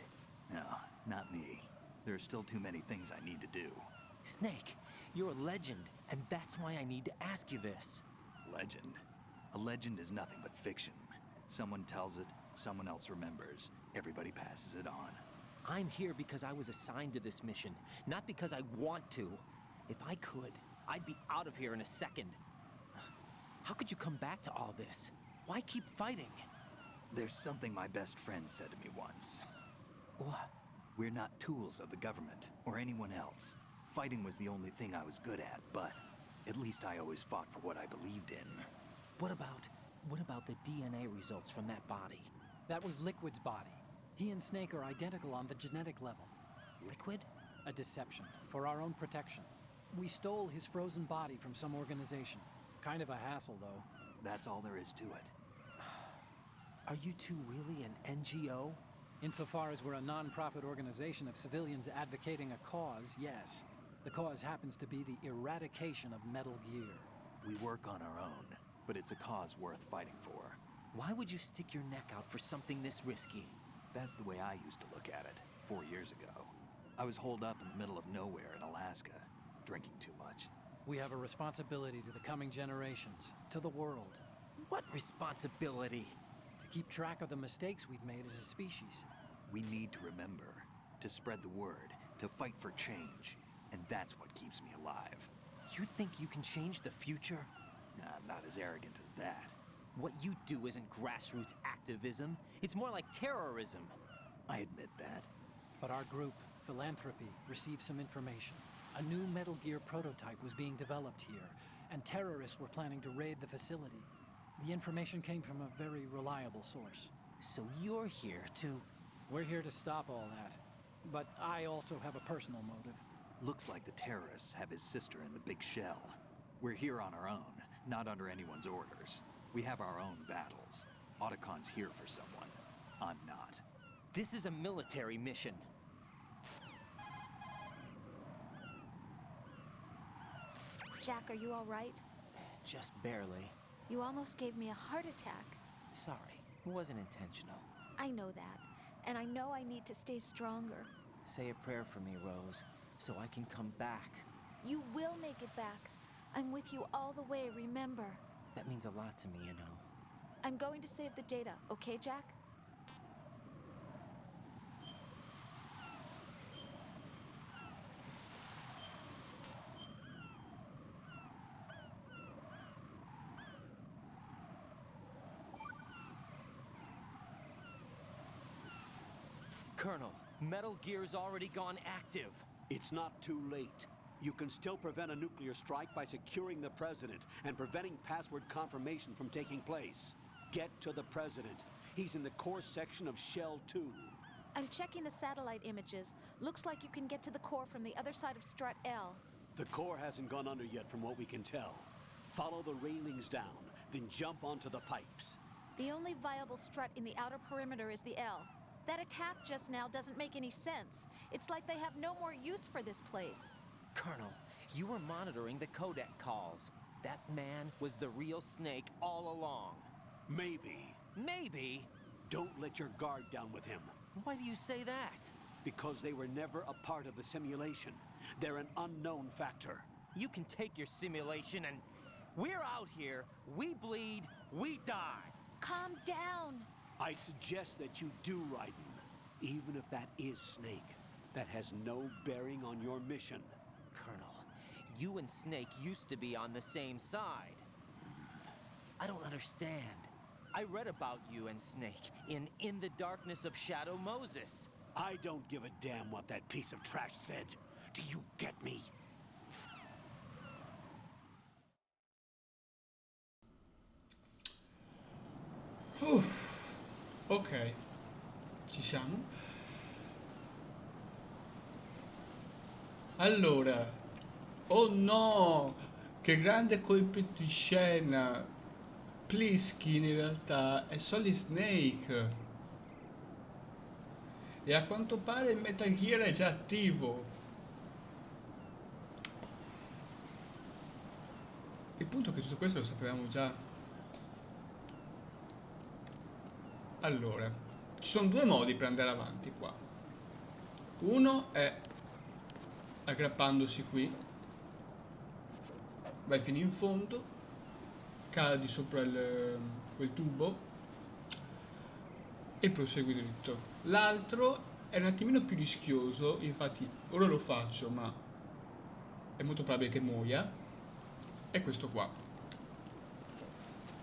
No, not me. There are still too many things I need to do. Snake, you're a legend, and that's why I need to ask you this. Legend? A legend is nothing but fiction. Someone tells it, someone else remembers. Everybody passes it on. I'm here because I was assigned to this mission, not because I want to. If I could, I'd be out of here in a second. How could you come back to all this? Why keep fighting? There's something my best friend said to me once. What? We're not tools of the government, or anyone else. Fighting was the only thing I was good at, but at least I always fought for what I believed in. What about the DNA results from that body? That was Liquid's body. He and Snake are identical on the genetic level. Liquid? A deception, for our own protection. We stole his frozen body from some organization. Kind of a hassle, though. That's all there is to it. Are you two really an NGO? Insofar as we're a non-profit organization of civilians advocating a cause, yes. The cause happens to be the eradication of Metal Gear. We work on our own, but it's a cause worth fighting for. Why would you stick your neck out for something this risky? That's the way I used to look at it, 4 years ago. I was holed up in the middle of nowhere in Alaska, drinking too much. We have a responsibility to the coming generations, to the world. What responsibility? To keep track of the mistakes we've made as a species. We need to remember, to spread the word, to fight for change. And that's what keeps me alive. You think you can change the future? Nah, I'm not as arrogant as that. What you do isn't grassroots activism. It's more like terrorism. I admit that. But our group, Philanthropy, received some information. A new Metal Gear prototype was being developed here, and terrorists were planning to raid the facility. The information came from a very reliable source. So you're here to... We're here to stop all that. But I also have a personal motive. Looks like the terrorists have his sister in the big shell. We're here on our own, not under anyone's orders. We have our own battles. Otacon's here for someone. I'm not. This is a military mission. Jack, are you all right? Just barely. You almost gave me a heart attack. Sorry, it wasn't intentional. I know that, and I know I need to stay stronger. Say a prayer for me, Rose, so I can come back. You will make it back. I'm with you all the way, remember. That means a lot to me, you know. I'm going to save the data, okay, Jack? Colonel, Metal Gear's already gone active. It's not too late. You can still prevent a nuclear strike by securing the president and preventing password confirmation from taking place. Get to the president. He's in the core section of Shell 2. I'm checking the satellite images. Looks like you can get to the core from the other side of Strut L. The core hasn't gone under yet from what we can tell. Follow the railings down, then jump onto the pipes. The only viable strut in the outer perimeter is the L. That attack just now doesn't make any sense. It's like they have no more use for this place. Colonel, you were monitoring the codec calls. That man was the real Snake all along. Maybe. Maybe? Don't let your guard down with him. Why do you say that? Because they were never a part of the simulation. They're an unknown factor. You can take your simulation and... We're out here, we bleed, we die. Calm down. I suggest that you do, Raiden. Even if that is Snake, that has no bearing on your mission. Colonel, you and Snake used to be on the same side. I don't understand. I read about you and Snake in the Darkness of Shadow Moses. I don't give a damn what that piece of trash said. Do you get me? Ok, ci siamo. Allora, oh no, che grande colpo di scena. Pliskin in realtà è Solid Snake. E a quanto pare il Metal Gear è già attivo. Il punto è che tutto questo lo sapevamo già. Allora, ci sono due modi per andare avanti qua. Uno è aggrappandosi qui, vai fino in fondo, cadi sopra quel tubo e prosegui dritto. L'altro è un attimino più rischioso, infatti ora lo faccio, ma è molto probabile che muoia. È questo qua.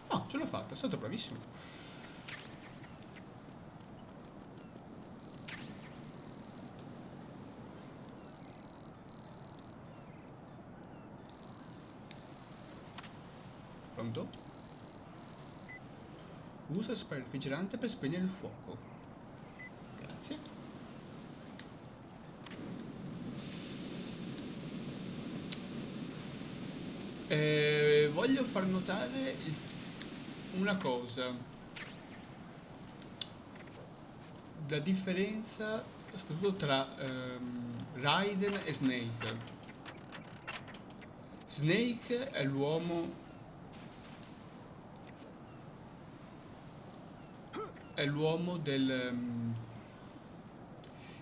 No, ce l'ho fatta, è stato bravissimo. Pronto? Usa il spray refrigerante per spegnere il fuoco. Grazie. Voglio far notare una cosa. La differenza soprattutto tra Raiden e Snake. Snake è l'uomo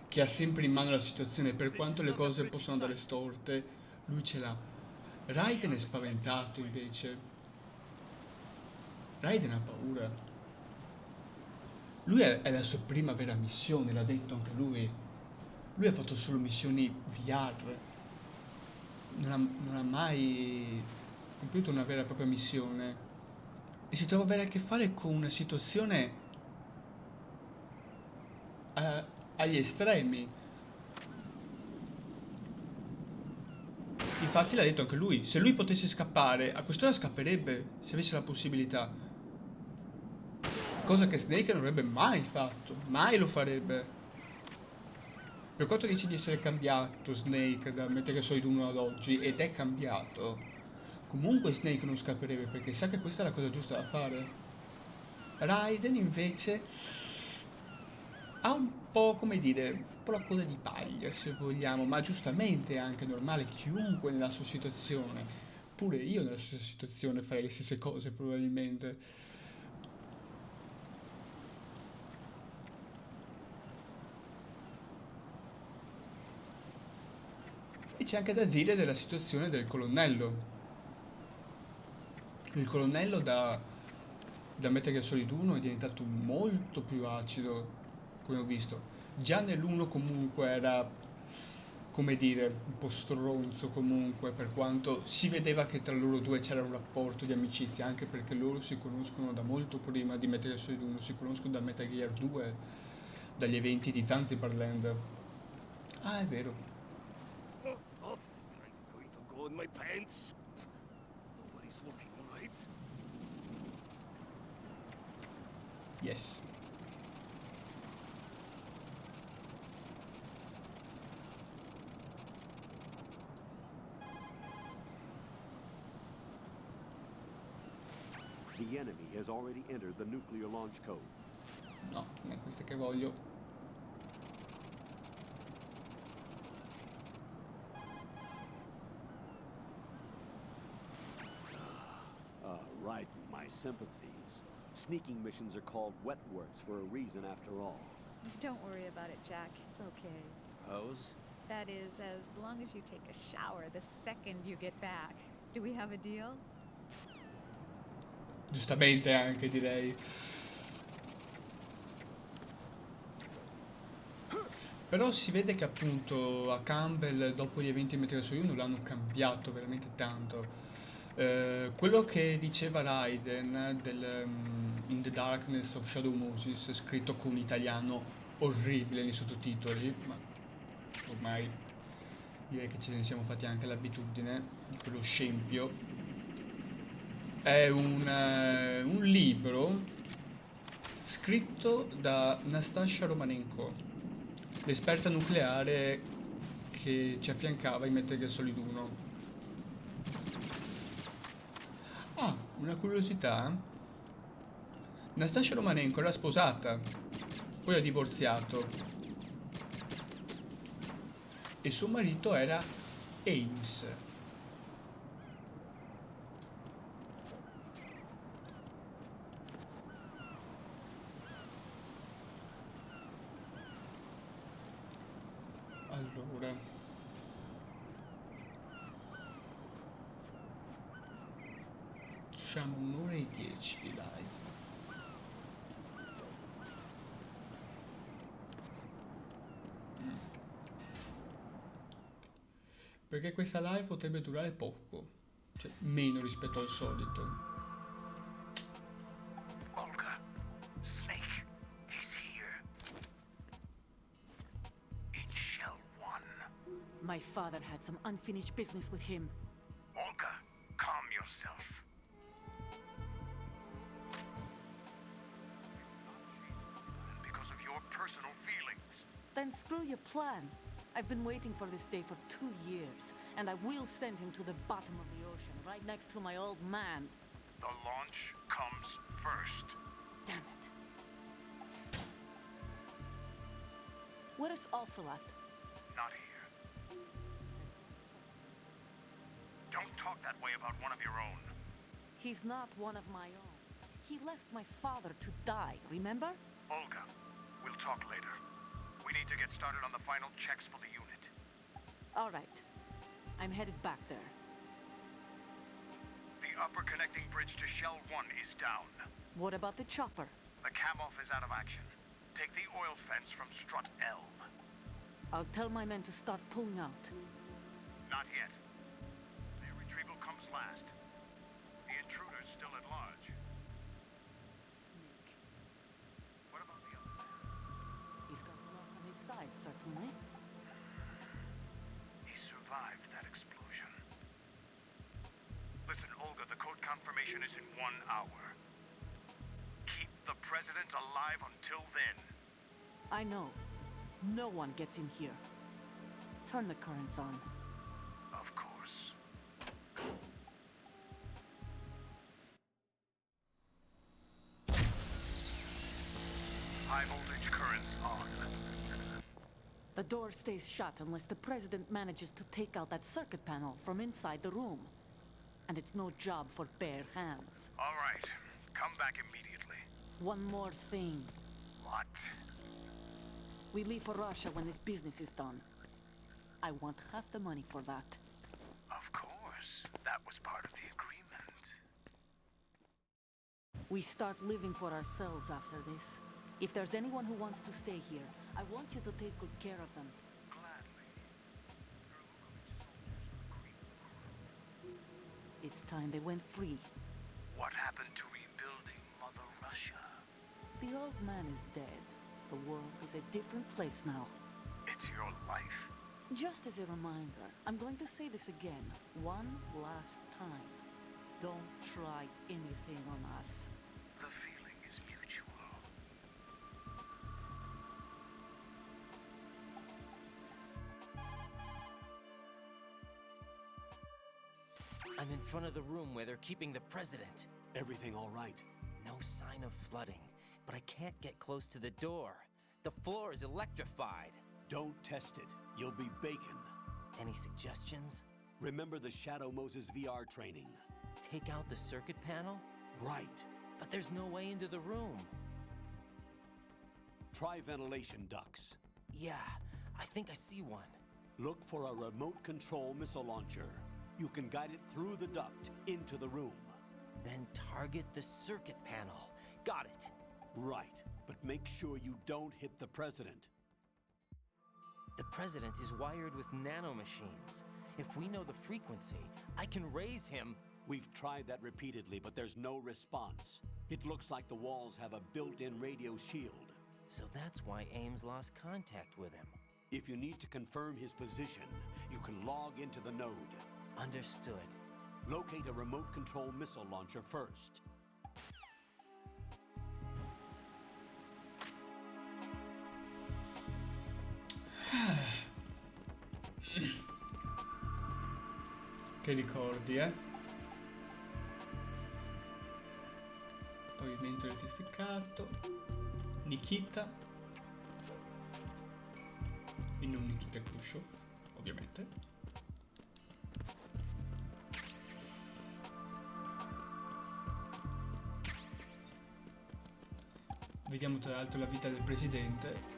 che ha sempre in mano la situazione, per quanto le cose possono andare storte, lui ce l'ha. Raiden è spaventato invece. Raiden ha paura. Lui è la sua prima vera missione, l'ha detto anche lui. Lui ha fatto solo missioni VR. Non ha mai compiuto una vera e propria missione. E si trova ad avere a che fare con una situazione agli estremi. Infatti l'ha detto anche lui, se lui potesse scappare, a quest'ora scapperebbe, se avesse la possibilità. Cosa che Snake non avrebbe mai fatto, mai lo farebbe. Per quanto dice di essere cambiato Snake da Metal Gear Solid 1 ad oggi, ed è cambiato, comunque Snake non scapperebbe perché sa che questa è la cosa giusta da fare. Raiden invece ha un po', come dire, un po' la coda di paglia se vogliamo, ma giustamente è anche normale, chiunque nella sua situazione, pure io nella stessa situazione farei le stesse cose probabilmente. E c'è anche da dire della situazione del colonnello. Il colonnello da Metal Gear Solid 1 è diventato molto più acido, come ho visto. Già nell'1 comunque era, come dire, un po' stronzo comunque, per quanto si vedeva che tra loro due c'era un rapporto di amicizia, anche perché loro si conoscono da molto prima di Metal Gear Solid 1, si conoscono da Metal Gear 2, dagli eventi di Zanzibarland. Ah, è vero. What? I'm going to go in my pants. Nobody's looking, right? Yes. The enemy has already entered the nuclear launch code. No, non è questa che voglio. Right, my sympathies. Sneaking missions are called wet works for a reason after all. Don't worry about it, Jack. It's okay. Pose? That is, as long as you take a shower the second you get back. Do we have a deal? Giustamente anche, direi. Però si vede che appunto a Campbell dopo gli eventi di Metal Gear Solid 1 l'hanno cambiato veramente tanto. Quello che diceva Raiden del In the Darkness of Shadow Moses, scritto con un italiano orribile nei sottotitoli, ma ormai direi che ce ne siamo fatti anche l'abitudine di quello scempio. È un libro scritto da Nastasha Romanenko, l'esperta nucleare che ci affiancava in Metal Gear Solid 1. Ah, una curiosità. Nastasha Romanenko era sposata, poi ha divorziato e suo marito era Ames. Allora, siamo 1 ora e 10 di live. Perché questa live potrebbe durare poco, cioè meno rispetto al solito. Olga, Snake, he's here. In Shell 1. My father had some unfinished business with him. Olga, calm yourself. Because of your personal feelings. Then screw your plan. I've been waiting for this day for 2 years, and I will send him to the bottom of the ocean, right next to my old man. The launch comes first. Damn it. Where is Ocelot? Not here. Don't talk that way about one of your own. He's not one of my own. He left my father to die, remember? Olga, we'll talk later. We need to get started on the final checks for the unit. All right. I'm headed back there. The upper connecting bridge to Shell 1 is down. What about the chopper? The cam-off is out of action. Take the oil fence from strut L. I'll tell my men to start pulling out. Not yet. The retrieval comes last. The intruder's still at large. Snake. What about the other man? He's got luck on his side, certainly. He survived that explosion. Listen, Olga, the code confirmation is in 1 hour. Keep the president alive until then. I know. No one gets in here. Turn the currents on. Of course. High voltage currents on. The door stays shut unless the president manages to take out that circuit panel from inside the room. And it's no job for bare hands. All right. Come back immediately. One more thing. What? We leave for Russia when this business is done. I want half the money for that. Of course. That was part of the agreement. We start living for ourselves after this. If there's anyone who wants to stay here, I want you to take good care of them. Gladly. It's time they went free. What happened to rebuilding Mother Russia? The old man is dead. The world is a different place now. It's your life. Just as a reminder, I'm going to say this again, one last time. Don't try anything on us. The feeling is mutual. I'm in front of the room where they're keeping the president. Everything all right? No sign of flooding, but I can't get close to the door. The floor is electrified. Don't test it. You'll be bacon. Any suggestions? Remember the Shadow Moses VR training. Take out the circuit panel? Right. But there's no way into the room. Try ventilation ducts. Yeah, I think I see one. Look for a remote control missile launcher. You can guide it through the duct into the room. Then target the circuit panel. Got it. Right, but make sure you don't hit the president. The president is wired with nanomachines. If we know the frequency, I can raise him. We've tried that repeatedly, but there's no response. It looks like the walls have a built-in radio shield. So that's why Ames lost contact with him. If you need to confirm his position, you can log into the node. Understood. Locate a remote control missile launcher first. Che ricordi, eh? Pavimento elettrificato. Nikita. E non Nikita Khrushchev, ovviamente. Vediamo tra l'altro la vita del presidente.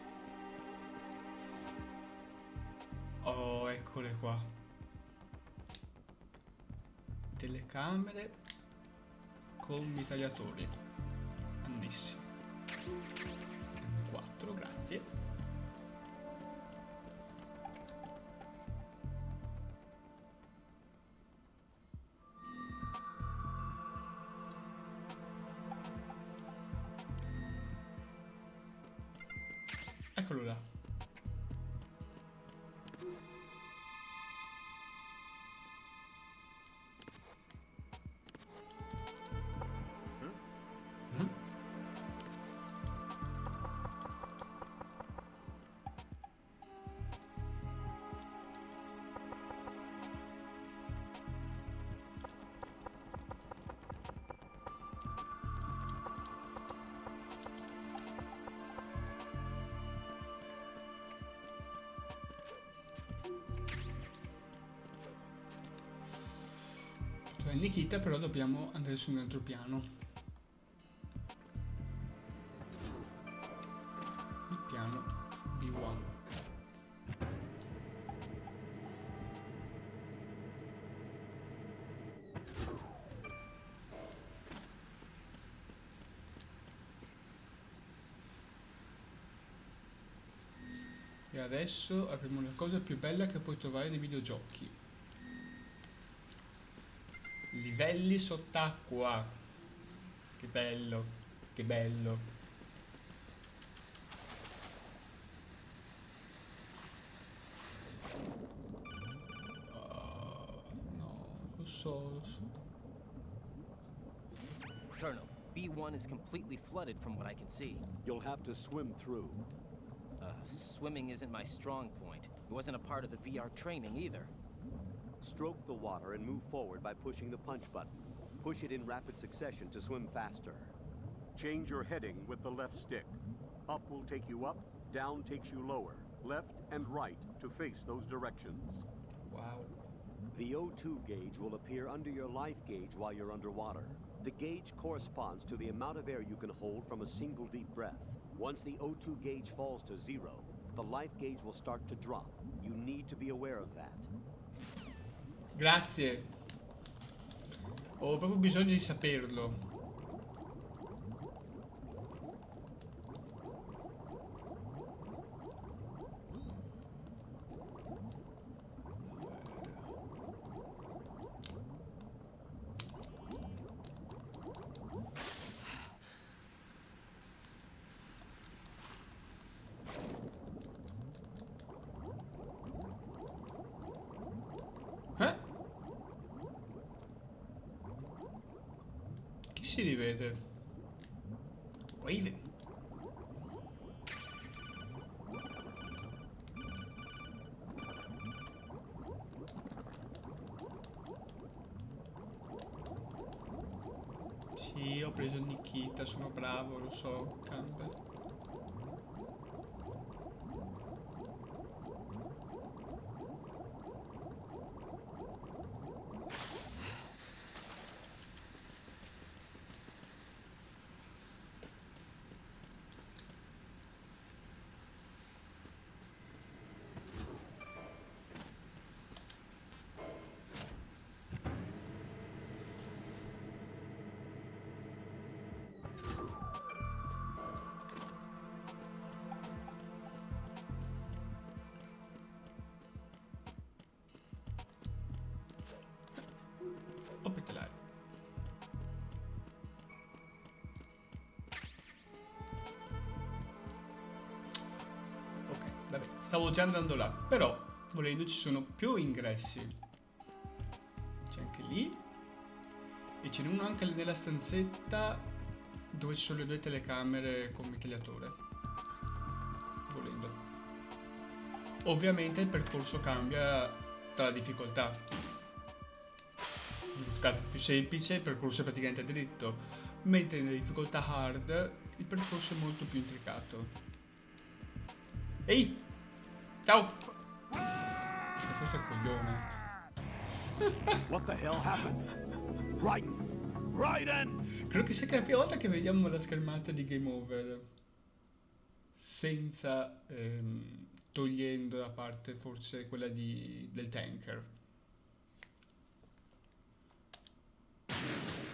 Oh, eccole qua. Telecamere con mitragliatori annessi. 4, grazie. Eccolo là. Nikita, però dobbiamo andare su un altro piano. Il piano B1. E adesso avremo la cosa più bella che puoi trovare nei videogiochi. Livelli sott'acqua. Che bello, che bello. No, lo so. Colonel, B1 is completely flooded from what I can see. You'll have to swim through. Swimming isn't my strong point. It wasn't a part of the VR training either. Stroke the water and move forward by pushing the punch button. Push it in rapid succession to swim faster. Change your heading with the left stick. Up will take you up, down takes you lower. Left and right to face those directions. Wow. The O2 gauge will appear under your life gauge while you're underwater. The gauge corresponds to the amount of air you can hold from a single deep breath. Once the O2 gauge falls to 0, the life gauge will start to drop. You need to be aware of that. Grazie. Ho proprio bisogno di saperlo. Si rivede. Raven. Sì, ho preso Nikita, sono bravo, lo so, Campbell. Ospitare. Ok, vabbè, stavo già andando là, però volendo ci sono più ingressi. C'è anche lì. E ce n'è uno anche nella stanzetta dove ci sono le due telecamere con mitragliatore. Volendo. Ovviamente il percorso cambia dalla difficoltà. Più semplice il percorso è praticamente dritto, mentre nelle difficoltà hard il percorso è molto più intricato. Ehi! Ciao! E questo è il coglione. What the hell happened? Raiden! Credo che sia la prima volta che vediamo la schermata di Game Over senza togliendo da parte forse quella del tanker.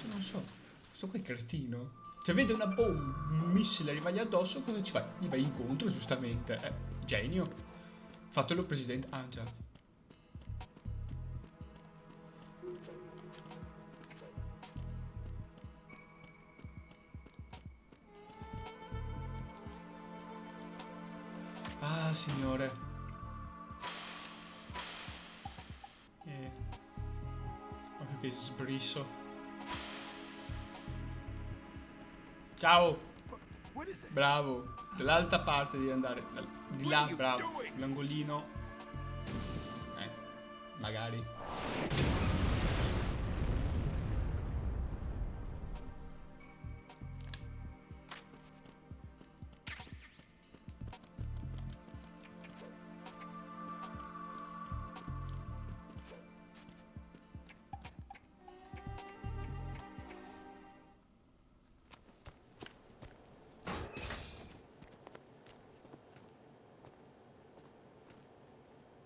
Non so, questo qua è cretino. Cioè vede una bomba, un missile arrivargli addosso, cosa ci fai? Gli vai incontro, giustamente. Genio. Fatelo presidente. Ah già. Ah signore. Occhio che sbrisso. Ciao! Bravo! Dall'altra parte devi andare. Di là, bravo. L'angolino. Magari.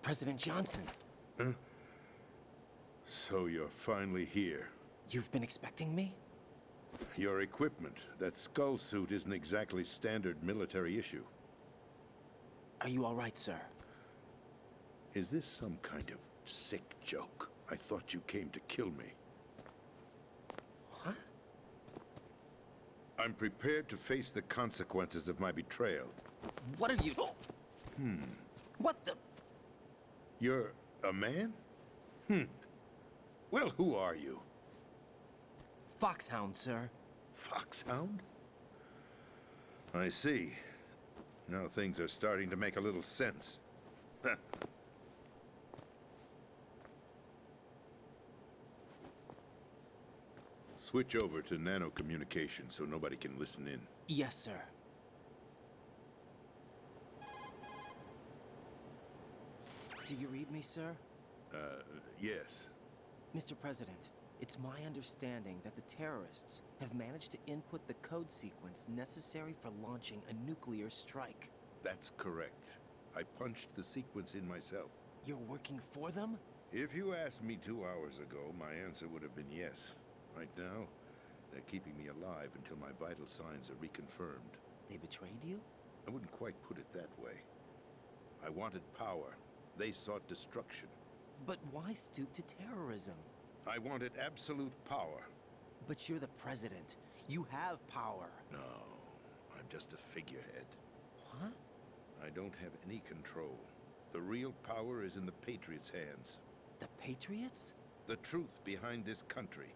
President Johnson. Huh? So you're finally here. You've been expecting me? Your equipment, that skull suit isn't exactly standard military issue. Are you all right, sir? Is this some kind of sick joke? I thought you came to kill me. What? I'm prepared to face the consequences of my betrayal. What are you... What the... You're a man? Well, who are you? Foxhound, sir. Foxhound? I see. Now things are starting to make a little sense. Switch over to nano-communication so nobody can listen in. Yes, sir. Do you read me, sir? Yes. Mr. President, it's my understanding that the terrorists have managed to input the code sequence necessary for launching a nuclear strike. That's correct. I punched the sequence in myself. You're working for them? If you asked me 2 hours ago, my answer would have been yes. Right now, they're keeping me alive until my vital signs are reconfirmed. They betrayed you? I wouldn't quite put it that way. I wanted power. They sought destruction. But why stoop to terrorism? I wanted absolute power. But you're the president. You have power. No, I'm just a figurehead. What? I don't have any control. The real power is in the Patriots' hands. The Patriots? The truth behind this country.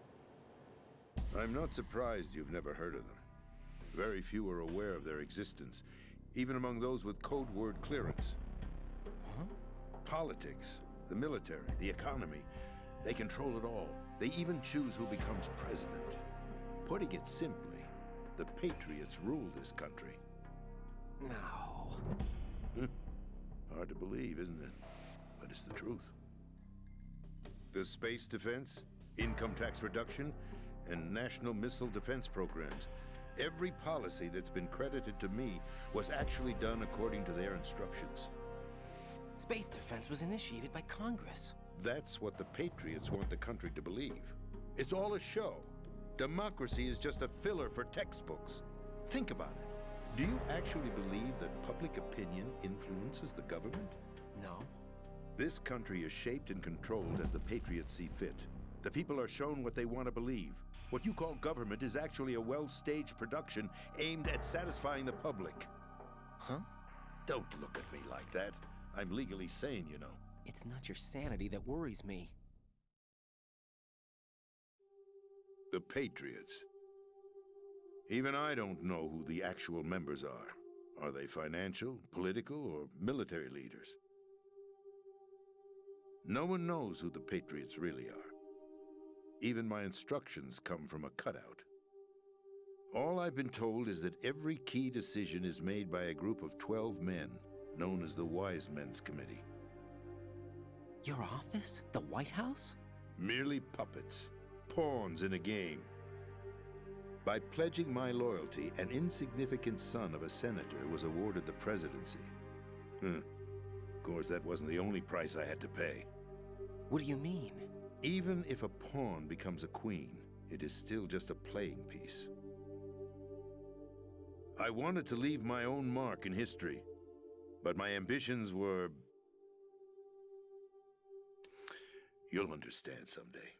I'm not surprised you've never heard of them. Very few are aware of their existence, even among those with code word clearance. Huh? Politics, the military, the economy, they control it all. They even choose who becomes president. Putting it simply, the Patriots rule this country. No. Hard to believe, isn't it? But it's the truth. The space defense, income tax reduction, and national missile defense programs. Every policy that's been credited to me was actually done according to their instructions. Space defense was initiated by Congress. That's what the Patriots want the country to believe. It's all a show. Democracy is just a filler for textbooks. Think about it. Do you actually believe that public opinion influences the government? No. This country is shaped and controlled as the Patriots see fit. The people are shown what they want to believe. What you call government is actually a well-staged production aimed at satisfying the public. Huh? Don't look at me like that. I'm legally sane, you know. It's not your sanity that worries me. The Patriots. Even I don't know who the actual members are. Are they financial, political, or military leaders? No one knows who the Patriots really are. Even my instructions come from a cutout. All I've been told is that every key decision is made by a group of 12 men, known as the Wise Men's Committee. Your office? The White House? Merely puppets, pawns in a game. By pledging my loyalty, an insignificant son of a senator was awarded the presidency. Of course, that wasn't the only price I had to pay. What do you mean? Even if a pawn becomes a queen, it is still just a playing piece. I wanted to leave my own mark in history, but my ambitions were... You'll understand someday.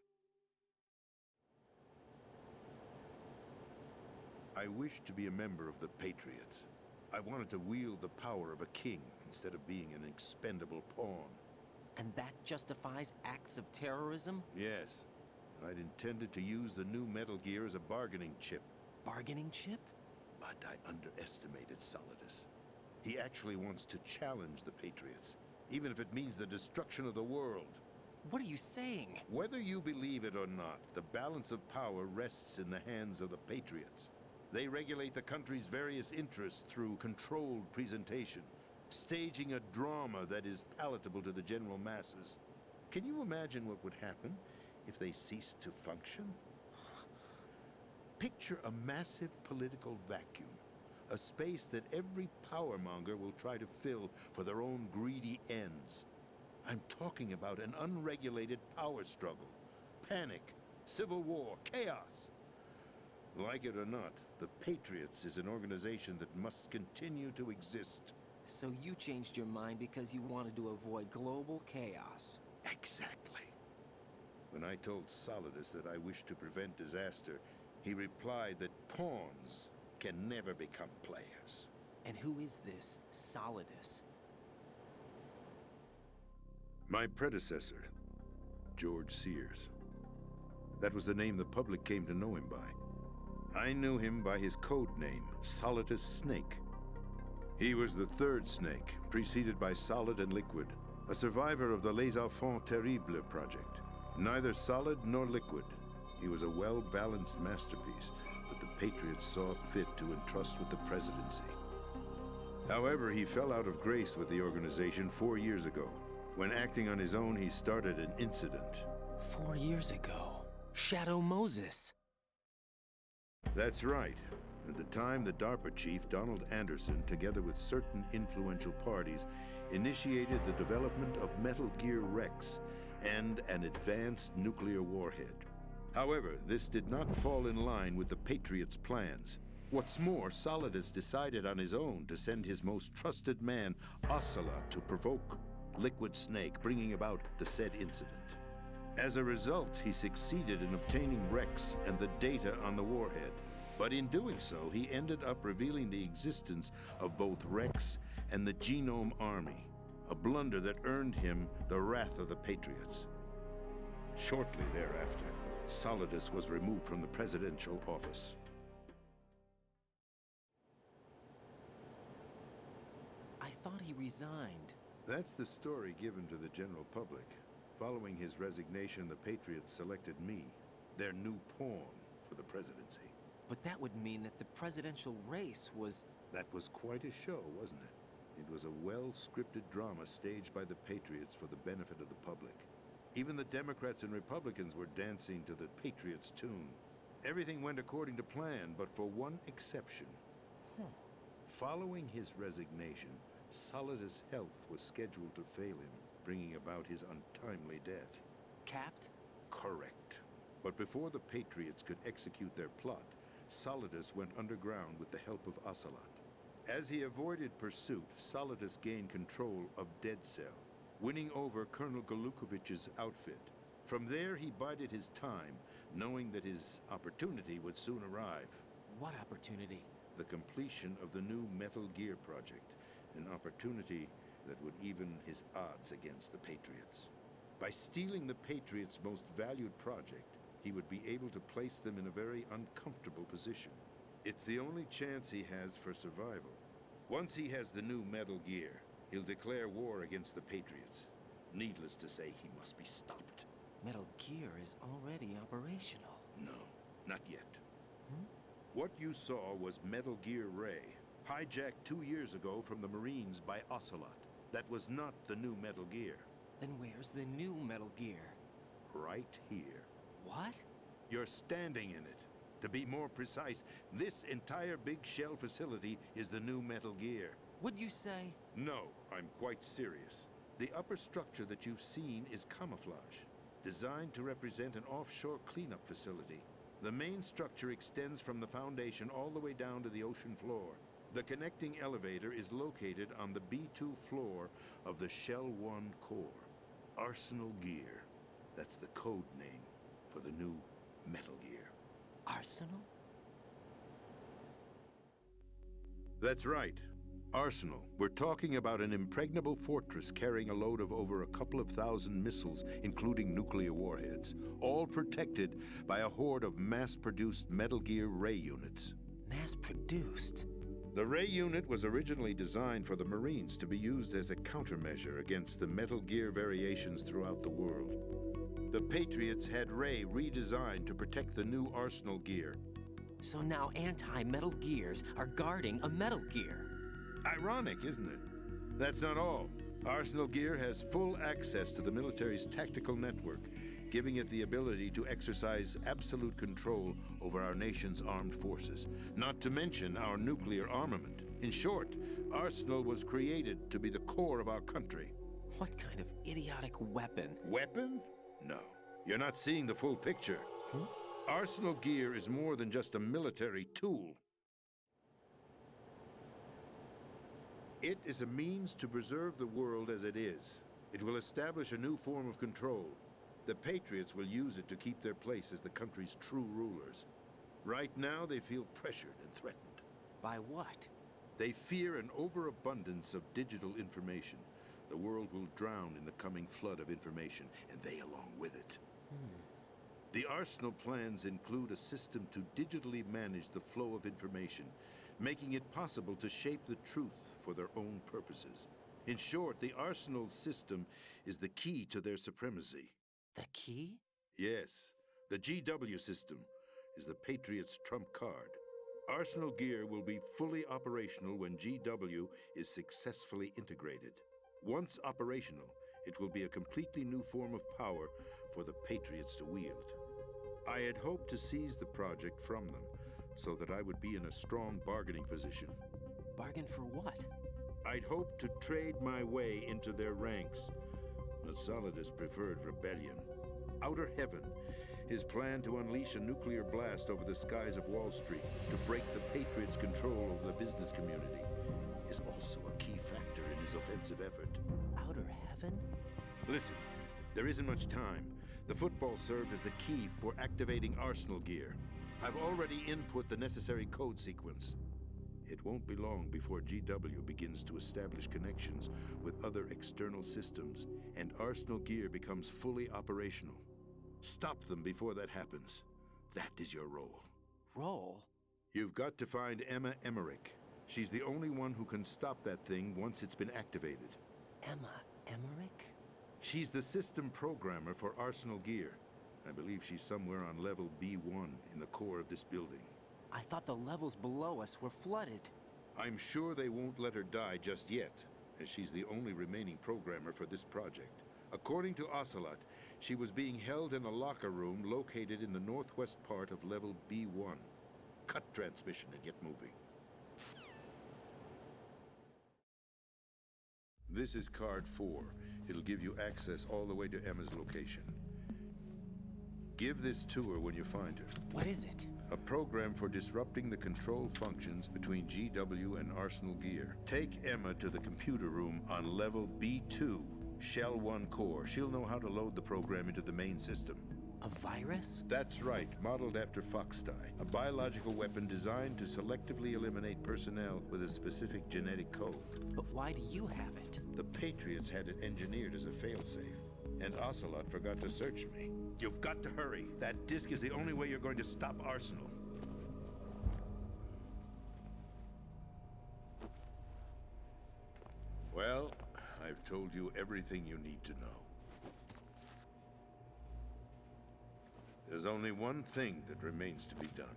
I wished to be a member of the Patriots. I wanted to wield the power of a king instead of being an expendable pawn. And that justifies acts of terrorism? Yes. I'd intended to use the new Metal Gear as a bargaining chip. Bargaining chip? But I underestimated Solidus. He actually wants to challenge the Patriots, even if it means the destruction of the world. What are you saying? Whether you believe it or not, the balance of power rests in the hands of the Patriots. They regulate the country's various interests through controlled presentation, staging a drama that is palatable to the general masses. Can you imagine what would happen if they ceased to function? Picture a massive political vacuum, a space that every powermonger will try to fill for their own greedy ends. I'm talking about an unregulated power struggle. Panic, civil war, chaos. Like it or not, the Patriots is an organization that must continue to exist. So you changed your mind because you wanted to avoid global chaos. Exactly. When I told Solidus that I wished to prevent disaster, he replied that pawns can never become players. And who is this Solidus? My predecessor, George Sears. That was the name the public came to know him by. I knew him by his code name, Solidus Snake. He was the third snake, preceded by Solid and Liquid, a survivor of the Les Enfants Terribles project. Neither solid nor liquid, he was a well-balanced masterpiece that the Patriots saw fit to entrust with the presidency. However, he fell out of grace with the organization 4 years ago. When acting on his own, he started an incident. 4 years ago? Shadow Moses. That's right. At the time, the DARPA chief, Donald Anderson, together with certain influential parties, initiated the development of Metal Gear Rex and an advanced nuclear warhead. However, this did not fall in line with the Patriots' plans. What's more, Solidus decided on his own to send his most trusted man, Ocelot, to provoke Liquid Snake, bringing about the said incident. As a result, he succeeded in obtaining Rex and the data on the warhead. But in doing so, he ended up revealing the existence of both Rex and the Genome Army, a blunder that earned him the wrath of the Patriots. Shortly thereafter, Solidus was removed from the presidential office. I thought he resigned. That's the story given to the general public. Following his resignation, the Patriots selected me, their new pawn, for the presidency. But that would mean that the presidential race was... That was quite a show, wasn't it? It was a well-scripted drama staged by the Patriots for the benefit of the public. Even the Democrats and Republicans were dancing to the Patriots' tune. Everything went according to plan, but for one exception. Following his resignation, Solidus' health was scheduled to fail him, bringing about his untimely death. Capped? Correct. But before the Patriots could execute their plot, Solidus went underground with the help of Ocelot. As he avoided pursuit, Solidus gained control of Dead Cell, winning over Colonel Galukovich's outfit. From there, he bided his time, knowing that his opportunity would soon arrive. What opportunity? The completion of the new Metal Gear project, an opportunity that would even his odds against the Patriots. By stealing the Patriots' most valued project, he would be able to place them in a very uncomfortable position. It's the only chance he has for survival. Once he has the new Metal Gear, he'll declare war against the Patriots. Needless to say, he must be stopped. Metal Gear is already operational. No, not yet. What you saw was Metal Gear Ray, hijacked 2 years ago from the Marines by Ocelot. That was not the new Metal Gear. Then where's the new Metal Gear? Right here. What? You're standing in it. To be more precise, this entire big shell facility is the new Metal Gear. What'd you say? No, I'm quite serious. The upper structure that you've seen is camouflage, designed to represent an offshore cleanup facility. The main structure extends from the foundation all the way down to the ocean floor. The connecting elevator is located on the B2 floor of the Shell 1 core. Arsenal Gear. That's the code name for the new Metal Gear. Arsenal? That's right. Arsenal. We're talking about an impregnable fortress carrying a load of over a couple of thousand missiles, including nuclear warheads, all protected by a horde of mass-produced Metal Gear Ray units. Mass-produced? The Ray unit was originally designed for the Marines to be used as a countermeasure against the Metal Gear variations throughout the world. The Patriots had Ray redesigned to protect the new Arsenal Gear. So now anti-Metal Gears are guarding a Metal Gear. Ironic, isn't it? That's not all. Arsenal Gear has full access to the military's tactical network, giving it the ability to exercise absolute control over our nation's armed forces, not to mention our nuclear armament. In short, Arsenal was created to be the core of our country. What kind of idiotic weapon? Weapon? No. You're not seeing the full picture. Arsenal gear is more than just a military tool. It is a means to preserve the world as it is. It will establish a new form of control. The Patriots will use it to keep their place as the country's true rulers. Right now, they feel pressured and threatened. By what? They fear an overabundance of digital information. The world will drown in the coming flood of information, and they along with it. The Arsenal plans include a system to digitally manage the flow of information, making it possible to shape the truth for their own purposes. In short, the Arsenal system is the key to their supremacy. The key? Yes, the GW system is the Patriots' trump card. Arsenal gear will be fully operational when GW is successfully integrated. Once operational, it will be a completely new form of power for the Patriots to wield. I had hoped to seize the project from them, so that I would be in a strong bargaining position. Bargain for what? I'd hoped to trade my way into their ranks. Solidus preferred rebellion. Outer Heaven, his plan to unleash a nuclear blast over the skies of Wall Street to break the Patriots' control over the business community, is also a key factor in his offensive effort. Outer Heaven? Listen, there isn't much time. The football served as the key for activating Arsenal gear. I've already input the necessary code sequence. It won't be long before GW begins to establish connections with other external systems, and Arsenal gear becomes fully operational. Stop them before that happens. That is your role. Role? You've got to find Emma Emmerich. She's the only one who can stop that thing once it's been activated. Emma Emmerich? She's the system programmer for Arsenal gear. I believe she's somewhere on level B1 in the core of this building. I thought the levels below us were flooded. I'm sure they won't let her die just yet, as she's the only remaining programmer for this project. According to Ocelot, she was being held in a locker room located in the northwest part of level B1. Cut transmission and get moving. This is card 4. It'll give you access all the way to Emma's location. Give this to her when you find her. What is it? A program for disrupting the control functions between GW and Arsenal gear. Take Emma to the computer room on level B2, Shell 1 core. She'll know how to load the program into the main system. A virus? That's right, modeled after Foxdie. A biological weapon designed to selectively eliminate personnel with a specific genetic code. But why do you have it? The Patriots had it engineered as a failsafe. And Ocelot forgot to search me. You've got to hurry. That disk is the only way you're going to stop Arsenal. Well, I've told you everything you need to know. There's only one thing that remains to be done.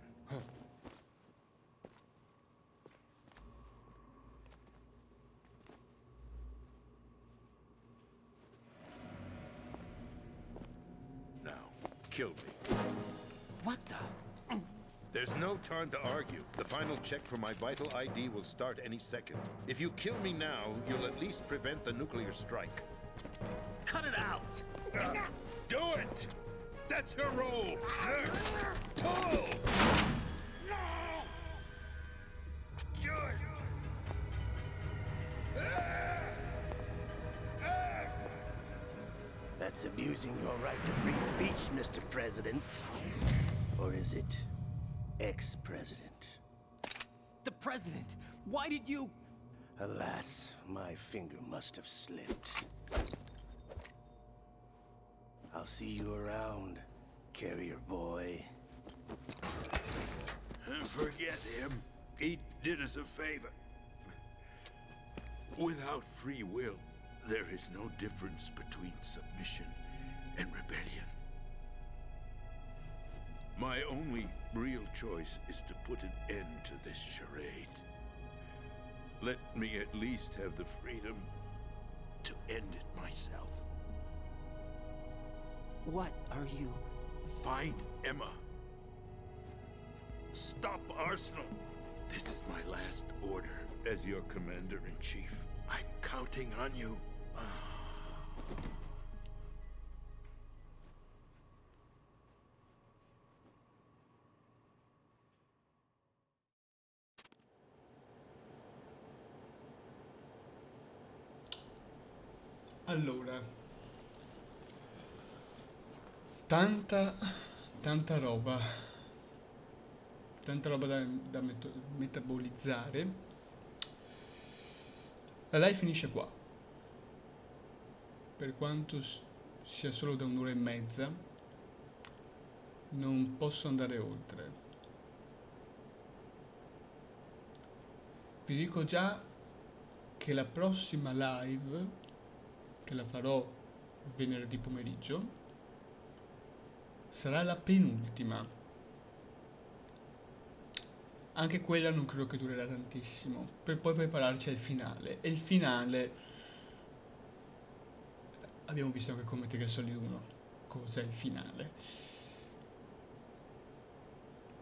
Now, kill me. What the? There's no time to argue. The final check for my vital ID will start any second. If you kill me now, you'll at least prevent the nuclear strike. Cut it out! Do it! That's your role! Pull! No! Do it! That's abusing your right to free speech, Mr. President. Or is it ex-president? The president! Why did you... Alas, my finger must have slipped. I'll see you around, carrier boy. Forget him. He did us a favor. Without free will, there is no difference between submission and rebellion. My only real choice is to put an end to this charade. Let me at least have the freedom to end it myself. What are you... Find Emma. Stop Arsenal. This is my last order as your commander-in-chief. I'm counting on you. Allora, tanta, tanta roba, da metabolizzare. La live finisce qua, per quanto sia solo da un'ora e mezza, non posso andare oltre. Vi dico già che la prossima live, che la farò venerdì pomeriggio, sarà la penultima. Anche quella non credo che durerà tantissimo, per poi prepararci al finale. E il finale, abbiamo visto anche come Metal Gear Solid 1, cos'è il finale.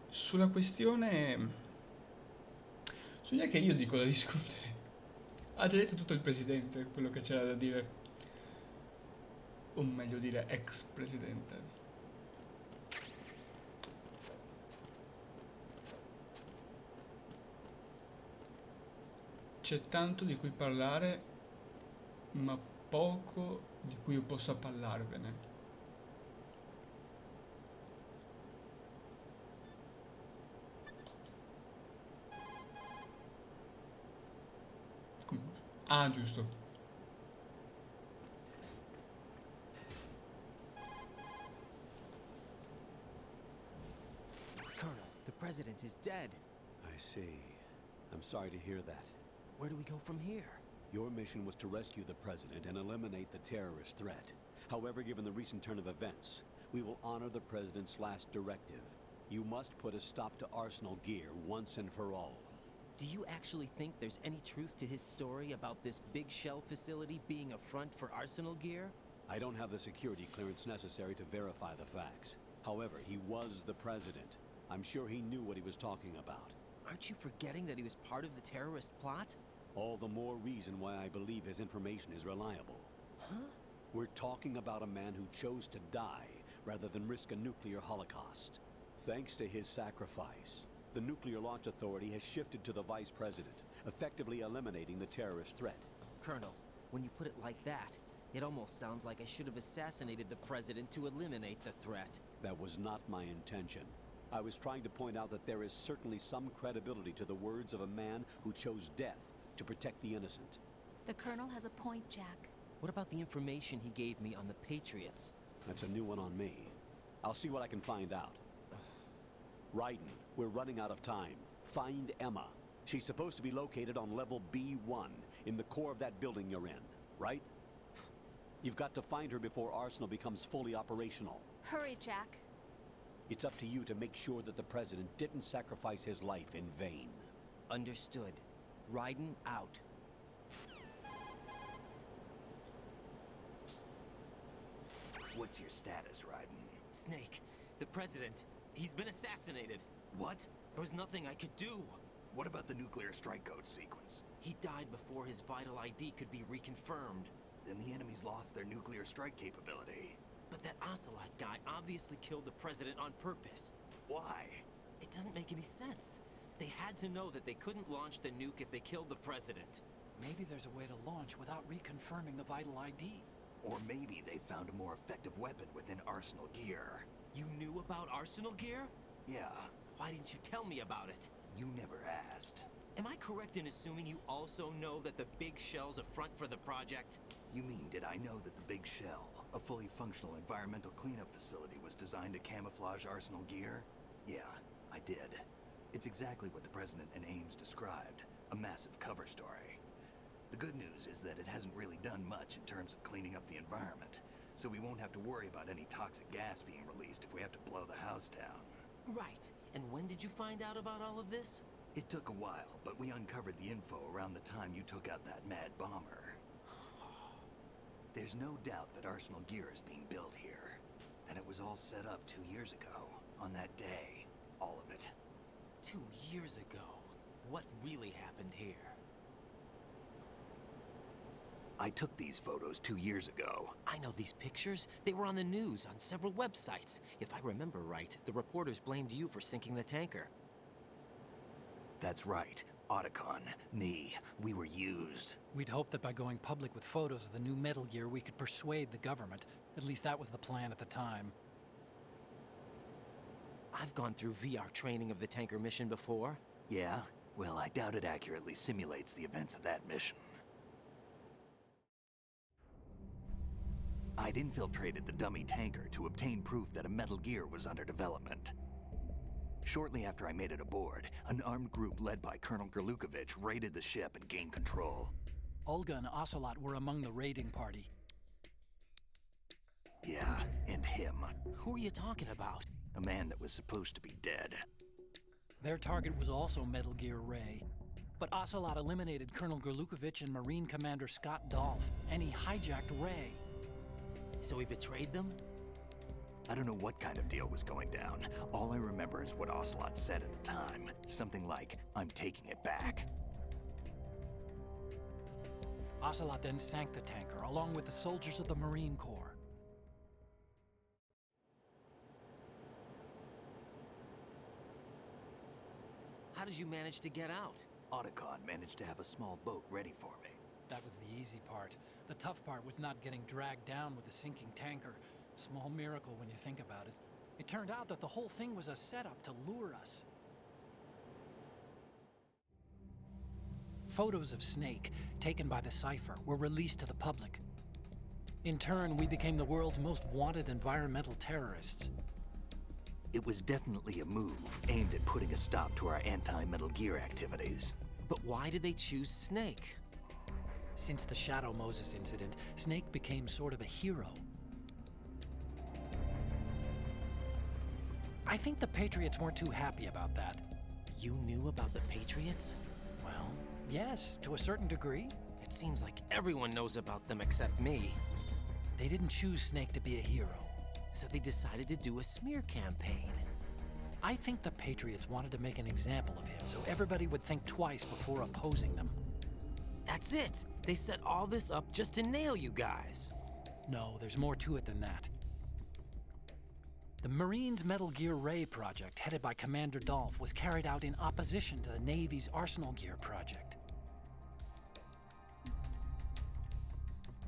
Sulla questione, che io dico da discutere. Ha già detto tutto il presidente, quello che c'era da dire. O meglio dire, ex presidente. C'è tanto di cui parlare, ma poco di cui io possa parlarvene. Ah, giusto. Colonel, the president is dead. I see. I'm sorry to hear that. Where do we go from here? Your mission was to rescue the president and eliminate the terrorist threat. However, given the recent turn of events, we will honor the president's last directive. You must put a stop to Arsenal Gear once and for all. Do you actually think there's any truth to his story about this big shell facility being a front for Arsenal Gear? I don't have the security clearance necessary to verify the facts. However, he was the president. I'm sure he knew what he was talking about. Aren't you forgetting that he was part of the terrorist plot? All the more reason why I believe his information is reliable. Huh? We're talking about a man who chose to die rather than risk a nuclear holocaust. Thanks to his sacrifice, the Nuclear Launch Authority has shifted to the vice president, effectively eliminating the terrorist threat. Colonel, when you put it like that, it almost sounds like I should have assassinated the president to eliminate the threat. That was not my intention. I was trying to point out that there is certainly some credibility to the words of a man who chose death to protect the innocent. The Colonel has a point, Jack. What about the information he gave me on the Patriots? That's a new one on me. I'll see what I can find out. Raiden, we're running out of time. Find Emma. She's supposed to be located on level B1, in the core of that building you're in, right? You've got to find her before Arsenal becomes fully operational. Hurry, Jack. It's up to you to make sure that the president didn't sacrifice his life in vain. Understood. Raiden out. What's your status, Raiden? Snake, the president, he's been assassinated. What? There was nothing I could do. What about the nuclear strike code sequence? He died before his vital ID could be reconfirmed. Then the enemy's lost their nuclear strike capability. But that Ocelot guy obviously killed the president on purpose. Why? It doesn't make any sense. They had to know that they couldn't launch the nuke if they killed the president. Maybe there's a way to launch without reconfirming the vital ID. Or maybe they found a more effective weapon within Arsenal Gear. You knew about Arsenal Gear? Yeah. Why didn't you tell me about it? You never asked. Am I correct in assuming you also know that the Big Shell's a front for the project? You mean, did I know that the Big Shell, a fully functional environmental cleanup facility, was designed to camouflage Arsenal Gear? Yeah, I did. It's exactly what the President and Ames described, a massive cover story. The good news is that it hasn't really done much in terms of cleaning up the environment, so we won't have to worry about any toxic gas being released if we have to blow the house down. Right. And when did you find out about all of this? It took a while, but we uncovered the info around the time you took out that mad bomber. There's no doubt that Arsenal Gear is being built here. And it was all set up 2 years ago, on that day. All of it. 2 years ago? What really happened here? I took these photos 2 years ago. I know these pictures. They were on the news, on several websites. If I remember right, the reporters blamed you for sinking the tanker. That's right. Otacon, me, we were used. We'd hoped that by going public with photos of the new Metal Gear, we could persuade the government. At least that was the plan at the time. I've gone through VR training of the tanker mission before. Yeah? Well, I doubt it accurately simulates the events of that mission. I'd infiltrated the dummy tanker to obtain proof that a Metal Gear was under development. Shortly after I made it aboard, an armed group led by Colonel Gerlukovich raided the ship and gained control. Olga and Ocelot were among the raiding party. Yeah, and him. Who are you talking about? A man that was supposed to be dead. Their target was also Metal Gear Ray. But Ocelot eliminated Colonel Gerlukovich and Marine Commander Scott Dolph, and he hijacked Ray. So he betrayed them? I don't know what kind of deal was going down. All I remember is what Ocelot said at the time. Something like, "I'm taking it back." Ocelot then sank the tanker, along with the soldiers of the Marine Corps. How did you manage to get out? Otacon managed to have a small boat ready for me. That was the easy part. The tough part was not getting dragged down with the sinking tanker. A small miracle when you think about it. It turned out that the whole thing was a setup to lure us. Photos of Snake, taken by the Cypher, were released to the public. In turn, we became the world's most wanted environmental terrorists. It was definitely a move aimed at putting a stop to our anti-Metal Gear activities. But why did they choose Snake? Since the Shadow Moses incident, Snake became sort of a hero. I think the Patriots weren't too happy about that. You knew about the Patriots? Well, yes, to a certain degree. It seems like everyone knows about them except me. They didn't choose Snake to be a hero. So they decided to do a smear campaign. I think the Patriots wanted to make an example of him so everybody would think twice before opposing them. That's it! They set all this up just to nail you guys. No, there's more to it than that. The Marines' Metal Gear Ray project, headed by Commander Dolph, was carried out in opposition to the Navy's Arsenal Gear project.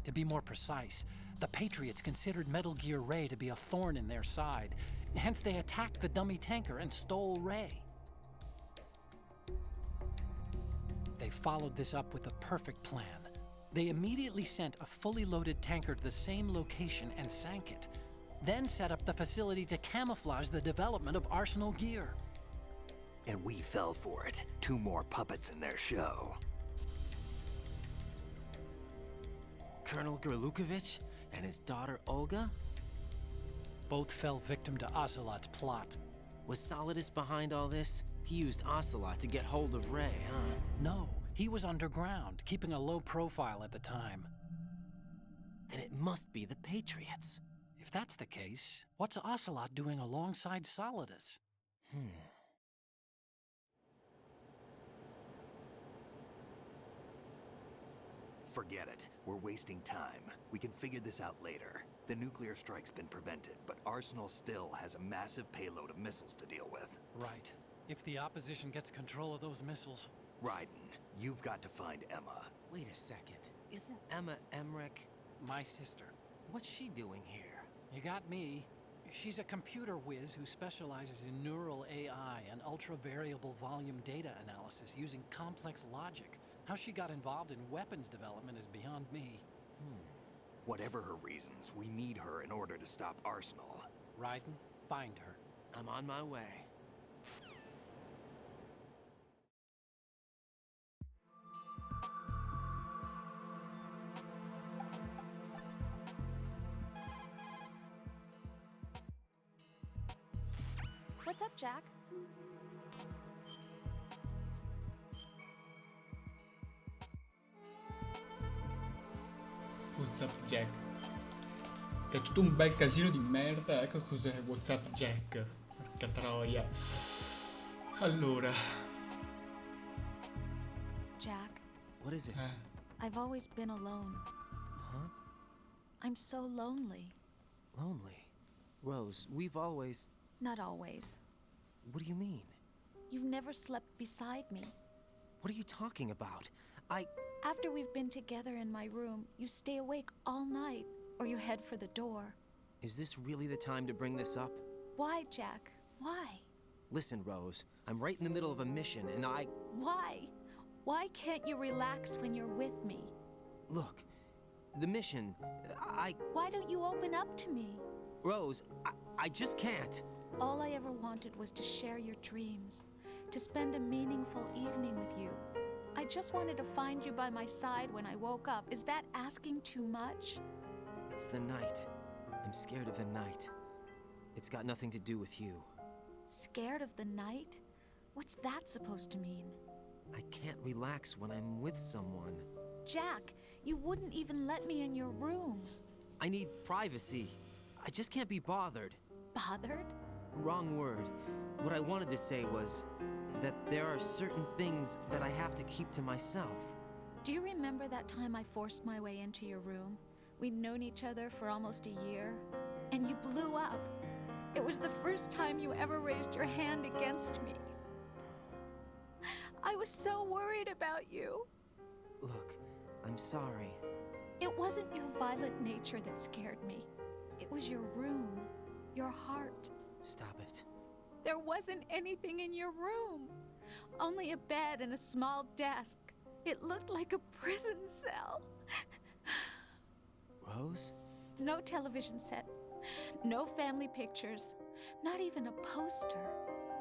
To be more precise, the Patriots considered Metal Gear Ray to be a thorn in their side. Hence, they attacked the dummy tanker and stole Ray. They followed this up with a perfect plan. They immediately sent a fully loaded tanker to the same location and sank it. Then set up the facility to camouflage the development of Arsenal Gear. And we fell for it. 2 more puppets in their show. Colonel Gerlukovich and his daughter Olga? Both fell victim to Ocelot's plot. Was Solidus behind all this? He used Ocelot to get hold of Ray, huh? No, he was underground, keeping a low profile at the time. Then it must be the Patriots. If that's the case, what's Ocelot doing alongside Solidus? Forget it. We're wasting time. We can figure this out later. The nuclear strike's been prevented, but Arsenal still has a massive payload of missiles to deal with. Right. If the opposition gets control of those missiles... Raiden, you've got to find Emma. Wait a second. Isn't Emma Emmerich my sister? What's she doing here? You got me. She's a computer whiz who specializes in neural AI and ultra-variable volume data analysis using complex logic. How she got involved in weapons development is beyond me. Whatever her reasons, we need her in order to stop Arsenal. Raiden, find her. I'm on my way. What's up, Jack? What's up, Jack? Che è tutto un bel casino di merda, ecco cos'è WhatsApp Jack. Porca troia. Allora. Jack. What is it? I've always been alone. Huh? I'm so lonely. Lonely? Rose, we've always... Not always. What do you mean? You've never slept beside me. What are you talking about? After we've been together in my room, you stay awake all night, or you head for the door. Is this really the time to bring this up? Why, Jack? Why? Listen, Rose, I'm right in the middle of a mission, and Why? Why can't you relax when you're with me? Look, the mission, Why don't you open up to me? Rose, I just can't. All I ever wanted was to share your dreams, to spend a meaningful evening with you. I just wanted to find you by my side when I woke up. Is that asking too much? It's the night. I'm scared of the night. It's got nothing to do with you. Scared of the night? What's that supposed to mean? I can't relax when I'm with someone. Jack, you wouldn't even let me in your room. I need privacy. I just can't be bothered. Bothered? Wrong word. What I wanted to say was that there are certain things that I have to keep to myself. Do you remember that time I forced my way into your room? We'd known each other for almost a year, and you blew up. It was the first time you ever raised your hand against me. I was so worried about you. Look, I'm sorry. It wasn't your violent nature that scared me. It was your room, your heart. Stop it. There wasn't anything in your room. Only a bed and a small desk. It looked like a prison cell. Rose? No television set. No family pictures. Not even a poster.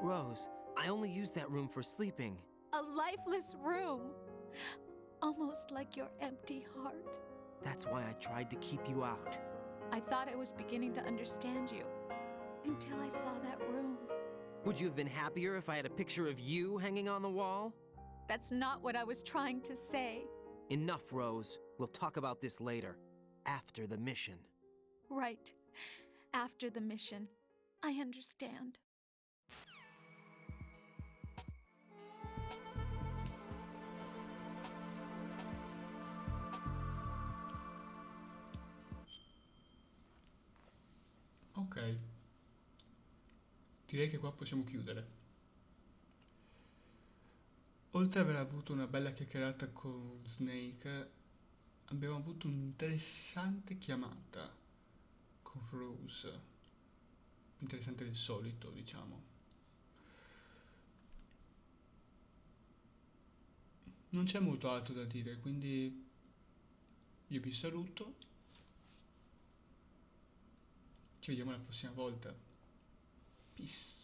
Rose, I only use that room for sleeping. A lifeless room. Almost like your empty heart. That's why I tried to keep you out. I thought I was beginning to understand you. Until I saw that room. Would you have been happier if I had a picture of you hanging on the wall? That's not what I was trying to say. Enough, Rose. We'll talk about this later. After the mission. Right. After the mission. I understand. Ok. Direi che qua possiamo chiudere. Oltre ad aver avuto una bella chiacchierata con Snake, abbiamo avuto un'interessante chiamata con Rose. Interessante del solito, diciamo. Non c'è molto altro da dire, quindi io vi saluto. Ci vediamo la prossima volta. Peace.